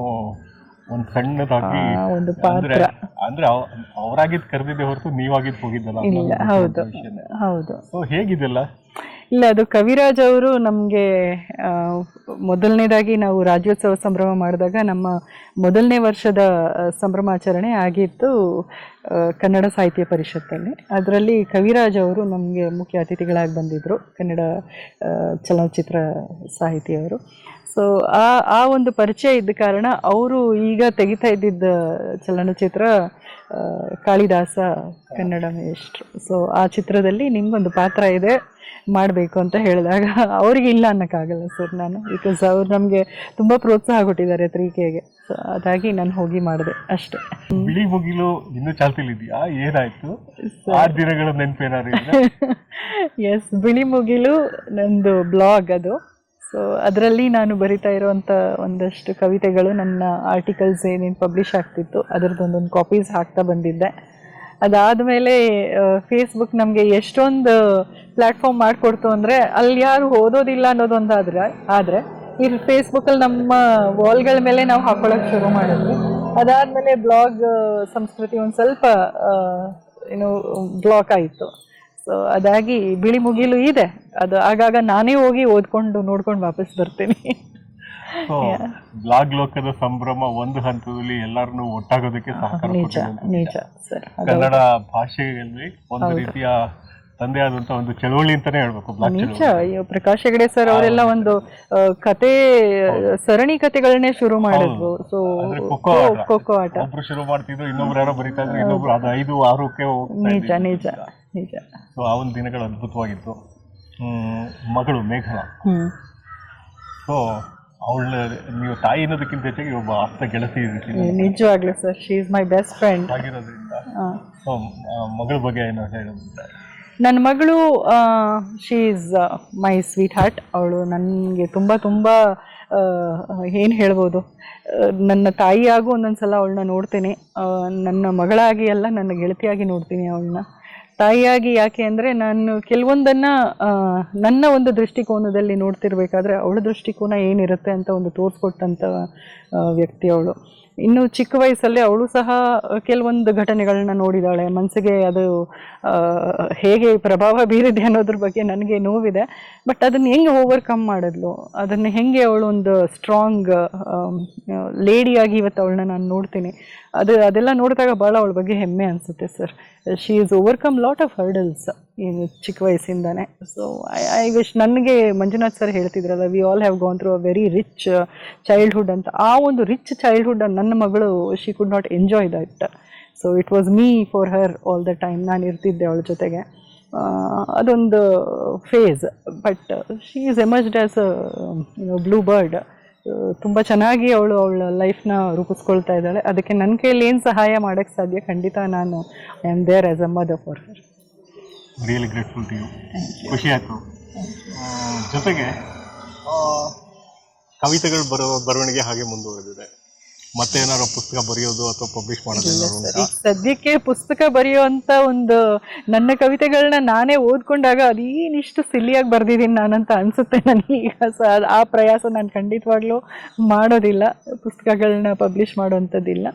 ಒಂದು ಸಣ್ಣದಾಗಿ ಒಂದು ಪಾತ್ರ, ಅಂದ್ರೆ ಅವರಾಗಿದ್ದು ಕರೆದಿದ್ದೆ ಹೊರತು ನೀವಾಗಿದ್ದು ಹೋಗಿದ್ದಲ್ಲ. ಇಲ್ಲ, ಹೌದು ಹೌದು. ಸೊ ಹೇಗಿದೆಲ್ಲ? ಇಲ್ಲ, ಅದು ಕವಿರಾಜ್ ಅವರು ನಮಗೆ ಮೊದಲನೇದಾಗಿ ನಾವು ರಾಜ್ಯೋತ್ಸವ ಸಂಭ್ರಮ ಮಾಡಿದಾಗ ನಮ್ಮ ಮೊದಲನೇ ವರ್ಷದ ಸಂಭ್ರಮಾಚರಣೆ ಆಗಿತ್ತು ಕನ್ನಡ ಸಾಹಿತ್ಯ ಪರಿಷತ್ತಲ್ಲಿ. ಅದರಲ್ಲಿ ಕವಿರಾಜ್ ಅವರು ನಮಗೆ ಮುಖ್ಯ ಅತಿಥಿಗಳಾಗಿ ಬಂದಿದ್ದರು, ಕನ್ನಡ ಚಲನಚಿತ್ರ ಸಾಹಿತಿಯವರು. ಸೊ ಆ ಒಂದು ಪರಿಚಯ ಇದ್ದ ಕಾರಣ ಅವರು ಈಗ ತೆಗಿತಾ ಇದ್ದಿದ್ದ ಚಲನಚಿತ್ರ ಕಾಳಿದಾಸ ಕನ್ನಡ ಮೇಷ್ಟ್ರು. ಸೊ ಆ ಚಿತ್ರದಲ್ಲಿ ನಿಮಗೊಂದು ಪಾತ್ರ ಇದೆ, ಮಾಡಬೇಕು ಅಂತ ಹೇಳಿದಾಗ ಅವರಿಗೆ ಇಲ್ಲ ಅನ್ನೋಕ್ಕಾಗಲ್ಲ ಸರ್ ನಾನು, ಬಿಕಾಸ್ ಅವ್ರು ನಮಗೆ ತುಂಬ ಪ್ರೋತ್ಸಾಹ ಕೊಟ್ಟಿದ್ದಾರೆ 3Kಗೆ. ಸೊ ಅದಾಗಿ ನಾನು ಹೋಗಿ ಮಾಡಿದೆ ಅಷ್ಟೇ. ಬಿಳಿ ಮುಗಿಲು ಇನ್ನೂ ಚಾಲ್ತಿಲಿದೆಯಾ? ಏನಾಯ್ತು ಆ ದಿನಗಳ ನೆನಪೇನಾರು? ಎಸ್, ಬಿಳಿ ಮುಗಿಲು ನಂದು ಬ್ಲಾಗ್ ಅದು. ಸೊ ಅದರಲ್ಲಿ ನಾನು ಬರಿತಾ ಇರೋವಂಥ ಒಂದಷ್ಟು ಕವಿತೆಗಳು, ನನ್ನ ಆರ್ಟಿಕಲ್ಸ್ ಏನೇನು ಪಬ್ಲಿಷ್ ಆಗ್ತಿತ್ತು ಅದರದ್ದು ಒಂದೊಂದು ಕಾಪೀಸ್ ಹಾಕ್ತಾ ಬಂದಿದ್ದೆ. ಅದಾದಮೇಲೆ ಫೇಸ್ಬುಕ್ ನಮಗೆ ಎಷ್ಟೊಂದು ಪ್ಲ್ಯಾಟ್ಫಾರ್ಮ್ ಮಾಡಿಕೊಡ್ತು ಅಂದರೆ, ಅಲ್ಲಿ ಯಾರು ಓದೋದಿಲ್ಲ ಆದರೆ ಈ ಫೇಸ್ಬುಕ್ಕಲ್ಲಿ ನಮ್ಮ ವಾಲ್ಗಳ ಮೇಲೆ ನಾವು ಹಾಕೊಳ್ಳೋಕೆ ಶುರು ಮಾಡಿದ್ವಿ. ಅದಾದಮೇಲೆ ಬ್ಲಾಗ್ ಸಂಸ್ಕೃತಿ ಒಂದು ಸ್ವಲ್ಪ ಬ್ಲಾಕ್ ಆಯಿತು. ಸೊ ಅದಾಗಿ ಬಿಳಿ ಮುಗಿಲು ಇದೆ, ಅದು ಆಗಾಗ ನಾನೇ ಹೋಗಿ ಓದ್ಕೊಂಡು ನೋಡ್ಕೊಂಡು ವಾಪಸ್ ಬರ್ತೀನಿ. ಬ್ಲಾಗ್ ಲೋಕದ ಸಂಭ್ರಮ ಒಂದು ಹಂತದಲ್ಲಿ ಎಲ್ಲರನ್ನು ಒಟ್ಟಾಗೋದಕ್ಕೆ ಸಹಕಾರ. ನಿಜ ಸರ್. ಕನ್ನಡ ಭಾಷೆಯಲ್ಲಿ ಒಂದು ರೀತಿಯ ತಂದೆ ಆದಂತ ಒಂದು ಚಳವಳಿ ಅಂತಾನೆ ಹೇಳ್ಬೇಕು. ನಿಜ. ಪ್ರಕಾಶ್ ಹೆಗಡೆ ಸರ್ ಅವರೆಲ್ಲ ಒಂದು ಕತೆ ಸರಣಿ ಕತೆಗಳನ್ನೇ ಶುರು ಮಾಡಿದ್ವು. ಸೊ ಖೋಖೋ ಆಟ ಒಬ್ರು ಶುರು ಮಾಡ್ತಿದ್ರು, ಇನ್ನೊಬ್ರು ಯಾರೋ ಬರೀತಾ ಇದ್ರು, ಇನ್ನೊಬ್ರು ಅದು 5-6ಕ್ಕೆ ಹೋಗ್ತಾ. ನಿಜ. ಸೊ ಆ ಒಂದು ದಿನಗಳು ಅದ್ಭುತವಾಗಿತ್ತು. ಮಗಳು ಮೇಘನಾ, ಸೊ ಅವಳ ನೀವು ತಾಯಿ ಅನ್ನೋದಕ್ಕಿಂತ ಹೆಚ್ಚಾಗಿ ಒಬ್ಬ ಆಪ್ತ ಗೆಳತಿ ನಿಜವಾಗ್ಲೂ sir. She is my best friend ಆಗಿರೋದ್ರಿಂದ. ಸೊ ಮಗಳ ಬಗ್ಗೆ ಏನೋ ಹೇಳೋದಿಲ್ಲ? ನನ್ನ ಮಗಳು she is my sweet heart. ಅವಳು ನನಗೆ ತುಂಬ ಏನು ಹೇಳ್ಬೋದು, ನನ್ನ ತಾಯಿಯಾಗೂ ಒಂದೊಂದು ಸಲ ಅವಳನ್ನ ನೋಡ್ತೀನಿ. ನನ್ನ ಮಗಳಾಗಿ ಅಲ್ಲ, ನನ್ನ ಗೆಳತಿಯಾಗಿ ನೋಡ್ತೀನಿ ಅವಳನ್ನ. ತಾಯಿಯಾಗಿ ಯಾಕೆ ಅಂದರೆ, ನಾನು ಕೆಲವೊಂದನ್ನು ನನ್ನ ಒಂದು ದೃಷ್ಟಿಕೋನದಲ್ಲಿ ನೋಡ್ತಿರ್ಬೇಕಾದ್ರೆ ಅವಳ ದೃಷ್ಟಿಕೋನ ಏನಿರುತ್ತೆ ಅಂತ ಒಂದು ತೋರಿಸ್ಕೊಟ್ಟಂಥ ವ್ಯಕ್ತಿ ಅವಳು. ಇನ್ನು ಚಿಕ್ಕ ವಯಸ್ಸಲ್ಲಿ ಅವಳು ಸಹ ಕೆಲವೊಂದು ಘಟನೆಗಳನ್ನ ನೋಡಿದಾಳೆ. ಮನಸ್ಸಿಗೆ ಅದು ಹೇಗೆ ಪ್ರಭಾವ ಬೀರಿದೆ ಅನ್ನೋದ್ರ ಬಗ್ಗೆ ನನಗೆ ನೋವಿದೆ. ಬಟ್ ಅದನ್ನು ಹೆಂಗೆ ಓವರ್ಕಮ್ ಮಾಡಿದ್ಲು, ಅದನ್ನು ಹೆಂಗೆ ಅವಳು ಒಂದು ಸ್ಟ್ರಾಂಗ್ ಲೇಡಿಯಾಗಿ ಇವತ್ತು ಅವಳನ್ನ ನಾನು ನೋಡ್ತೀನಿ. ಅದೆಲ್ಲ ನೋಡಿದಾಗ ಭಾಳ ಅವಳ ಬಗ್ಗೆ ಹೆಮ್ಮೆ ಅನಿಸುತ್ತೆ sir. She is overcome lot of hurdles ಚಿಕ್ಕ ವಯಸ್ಸಿಂದಾನೆ. ಸೊ ಐ ವಿಶ್, ನನಗೆ ಮಂಜುನಾಥ್ ಸರ್ ಹೇಳ್ತಿದ್ರಲ್ಲ, we all have gone through a very rich childhood ಅಂತ. ಆ ಒಂದು ರಿಚ್ ಚೈಲ್ಡ್ಹುಡ್ ನನ್ನ ಮಗಳು she could not enjoy that. So it was me for her all the time. ನಾನು ಇರ್ತಿದ್ದೆ ಅವಳ ಜೊತೆಗೆ. ಅದೊಂದು phase. But she is emerged as blue bird. ತುಂಬ ಚೆನ್ನಾಗಿ ಅವಳ ಲೈಫ್ನ ರೂಪಿಸ್ಕೊಳ್ತಾ ಇದ್ದಾಳೆ. ಅದಕ್ಕೆ ನನ್ನ ಕೈಯಲ್ಲಿ ಏನು ಸಹಾಯ ಮಾಡೋಕ್ಕೆ ಸಾಧ್ಯ, ಖಂಡಿತ ನಾನು I am there as a mother for her. Really grateful to you. ಖುಷಿ ಆಯಿತು. ಜೊತೆಗೆ ಕವಿತೆಗಳು ಬರವಣಿಗೆ ಹಾಗೆ ಮುಂದುವರೆದಿದೆ. ಮತ್ತೆ ಏನಾದ್ರು ಪುಸ್ತಕ ಬರೆಯೋದು ಅಥವಾ ಪಬ್ಲಿಷ್ ಮಾಡೋದು ಈಗ ಸದ್ಯಕ್ಕೆ ಪುಸ್ತಕ ಬರೆಯುವಂಥ ಒಂದು, ನನ್ನ ಕವಿತೆಗಳನ್ನ ನಾನೇ ಓದ್ಕೊಂಡಾಗ ಅದೇನಿಷ್ಟು ಸಿಲ್ಲಿಯಾಗಿ ಬರೆದಿದ್ದೀನಿ ನಾನಂತ ಅನಿಸುತ್ತೆ ನನಗೀಗ. ಸೊ ಆ ಪ್ರಯಾಸ ನಾನು ಖಂಡಿತವಾಗ್ಲೂ ಮಾಡೋದಿಲ್ಲ, ಪುಸ್ತಕಗಳನ್ನ ಪಬ್ಲಿಷ್ ಮಾಡೋವಂಥದ್ದಿಲ್ಲ.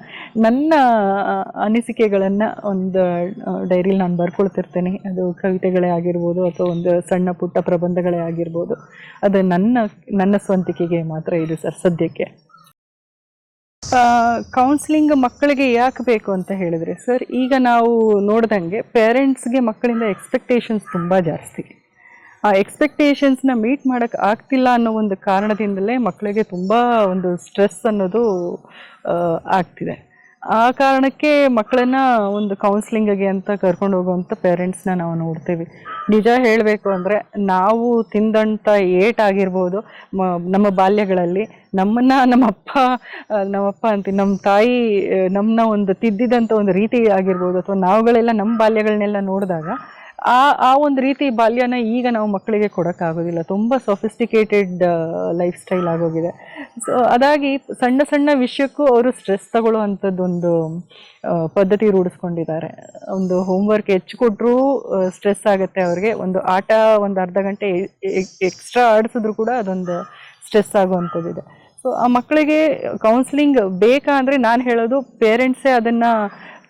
ನನ್ನ ಅನಿಸಿಕೆಗಳನ್ನು ಒಂದು ಡೈರಿಲಿ ನಾನು ಬರ್ಕೊಳ್ತಿರ್ತೇನೆ. ಅದು ಕವಿತೆಗಳೇ ಆಗಿರ್ಬೋದು ಅಥವಾ ಒಂದು ಸಣ್ಣ ಪುಟ್ಟ ಪ್ರಬಂಧಗಳೇ ಆಗಿರ್ಬೋದು. ಅದು ನನ್ನ ಸ್ವಂತಿಕೆಗೆ ಮಾತ್ರ ಇದು ಸರ್ ಸದ್ಯಕ್ಕೆ. ಕೌನ್ಸಿಲಿಂಗ್ ಮಕ್ಕಳಿಗೆ ಯಾಕೆ ಬೇಕು ಅಂತ ಹೇಳಿದರೆ ಸರ್, ಈಗ ನಾವು ನೋಡ್ದಂಗೆ ಪೇರೆಂಟ್ಸ್ಗೆ ಮಕ್ಕಳಿಂದ ಎಕ್ಸ್ಪೆಕ್ಟೇಷನ್ಸ್ ತುಂಬ ಜಾಸ್ತಿ. ಆ ಎಕ್ಸ್ಪೆಕ್ಟೇಷನ್ಸ್ನ ಮೀಟ್ ಮಾಡೋಕ್ಕೆ ಆಗ್ತಿಲ್ಲ ಅನ್ನೋ ಒಂದು ಕಾರಣದಿಂದಲೇ ಮಕ್ಕಳಿಗೆ ತುಂಬ ಒಂದು ಸ್ಟ್ರೆಸ್ ಅನ್ನೋದು ಆಗ್ತಿದೆ. ಆ ಕಾರಣಕ್ಕೆ ಮಕ್ಕಳನ್ನು ಒಂದು ಕೌನ್ಸಿಲಿಂಗಿಗೆ ಅಂತ ಕರ್ಕೊಂಡು ಹೋಗುವಂಥ ಪೇರೆಂಟ್ಸ್ನ ನಾವು ನೋಡ್ತೀವಿ. ನಿಜ ಹೇಳಬೇಕು ಅಂದರೆ, ನಾವು ತಿಂದಂಥ ಏಟಾಗಿರ್ಬೋದು ನಮ್ಮ ಬಾಲ್ಯಗಳಲ್ಲಿ, ನಮ್ಮಪ್ಪ ಅಂತೀವಿ, ನಮ್ಮ ತಾಯಿ ನಮ್ಮನ್ನ ಒಂದು ತಿದ್ದಿದಂಥ ಒಂದು ರೀತಿ ಆಗಿರ್ಬೋದು, ಅಥವಾ ನಾವುಗಳೆಲ್ಲ ನಮ್ಮ ಬಾಲ್ಯಗಳನ್ನೆಲ್ಲ ನೋಡಿದಾಗ ಆ ಒಂದು ರೀತಿ ಬಾಲ್ಯನ ಈಗ ನಾವು ಮಕ್ಕಳಿಗೆ ಕೊಡೋಕ್ಕಾಗೋದಿಲ್ಲ. ತುಂಬ ಸೊಫಿಸ್ಟಿಕೇಟೆಡ್ ಲೈಫ್ ಸ್ಟೈಲ್ ಆಗೋಗಿದೆ. ಸೊ ಅದಾಗಿ ಸಣ್ಣ ಸಣ್ಣ ವಿಷಯಕ್ಕೂ ಅವರು ಸ್ಟ್ರೆಸ್ ತಗೊಳ್ಳುವಂಥದ್ದೊಂದು ಪದ್ಧತಿ ರೂಢಿಸ್ಕೊಂಡಿದ್ದಾರೆ. ಒಂದು ಹೋಮ್ವರ್ಕ್ ಹೆಚ್ಚು ಕೊಟ್ಟರೂ ಸ್ಟ್ರೆಸ್ ಆಗುತ್ತೆ ಅವ್ರಿಗೆ. ಒಂದು ಆಟ ಒಂದು ಅರ್ಧ ಗಂಟೆ ಎಕ್ಸ್ಟ್ರಾ ಆಡಿಸಿದ್ರು ಕೂಡ ಅದೊಂದು ಸ್ಟ್ರೆಸ್ ಆಗುವಂಥದ್ದಿದೆ. ಸೊ ಆ ಮಕ್ಕಳಿಗೆ ಕೌನ್ಸಿಲಿಂಗ್ ಬೇಕಾ ಅಂದರೆ ನಾನು ಹೇಳೋದು, ಪೇರೆಂಟ್ಸೇ ಅದನ್ನು,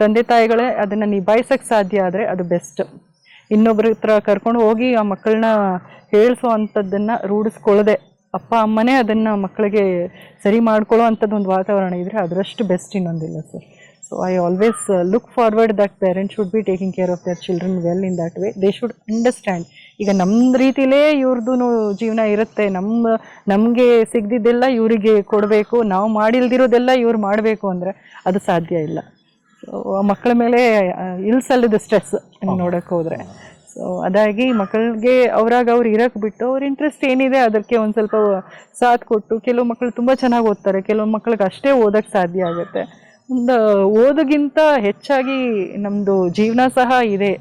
ತಂದೆ ತಾಯಿಗಳೇ ಅದನ್ನು ನಿಭಾಯಿಸೋಕ್ಕೆ ಸಾಧ್ಯ ಆದರೆ ಅದು ಬೆಸ್ಟ್. ಇನ್ನೊಬ್ಬರ ಹತ್ರ ಕರ್ಕೊಂಡು ಹೋಗಿ ಆ ಮಕ್ಕಳನ್ನ ಹೇಳಿಸೋ ಅಂಥದ್ದನ್ನು ರೂಢಿಸ್ಕೊಳ್ಳದೆ ಅಪ್ಪ ಅಮ್ಮನೇ ಅದನ್ನು ಮಕ್ಕಳಿಗೆ ಸರಿ ಮಾಡ್ಕೊಳ್ಳೋ ಅಂಥದ್ದು ಒಂದು ವಾತಾವರಣ ಇದ್ದರೆ ಅದರಷ್ಟು ಬೆಸ್ಟ್ ಇನ್ನೊಂದಿಲ್ಲ sir. So I always look forward that parents should be taking care of there children well in that way. They should understand. ಈಗ ನಮ್ಮ ರೀತಿಲೇ ಇವ್ರದ್ದು ಜೀವನ ಇರುತ್ತೆ, ನಮಗೆ ಸಿಗದಿದ್ದೆಲ್ಲ ಇವರಿಗೆ ಕೊಡಬೇಕು, ನಾವು ಮಾಡಿಲ್ದಿರೋದೆಲ್ಲ ಇವ್ರು ಮಾಡಬೇಕು ಅಂದರೆ ಅದು ಸಾಧ್ಯ ಇಲ್ಲ. ಸೊ ಆ ಮಕ್ಕಳ ಮೇಲೆ ಇಲ್ಸಲ್ಲದ ಸ್ಟ್ರೆಸ್ ನೋಡೋಕ್ಕೆ ಹೋದರೆ. ಸೊ ಅದಾಗಿ ಮಕ್ಕಳಿಗೆ ಅವ್ರಾಗ ಅವ್ರು ಇರೋಕ್ಕೆ ಬಿಟ್ಟು ಅವ್ರ ಇಂಟ್ರೆಸ್ಟ್ ಏನಿದೆ ಅದಕ್ಕೆ ಒಂದು ಸ್ವಲ್ಪ ಸಾಥ್ ಕೊಟ್ಟು, ಕೆಲವು ಮಕ್ಕಳು ತುಂಬ ಚೆನ್ನಾಗಿ ಓದ್ತಾರೆ, ಕೆಲವು ಮಕ್ಕಳಿಗೆ ಅಷ್ಟೇ ಓದೋಕ್ಕೆ ಸಾಧ್ಯ ಆಗುತ್ತೆ. ಒಂದು ಓದಿಗಿಂತ ಹೆಚ್ಚಾಗಿ ನಮ್ಮದು ಜೀವನ ಸಹ ಇದೆ.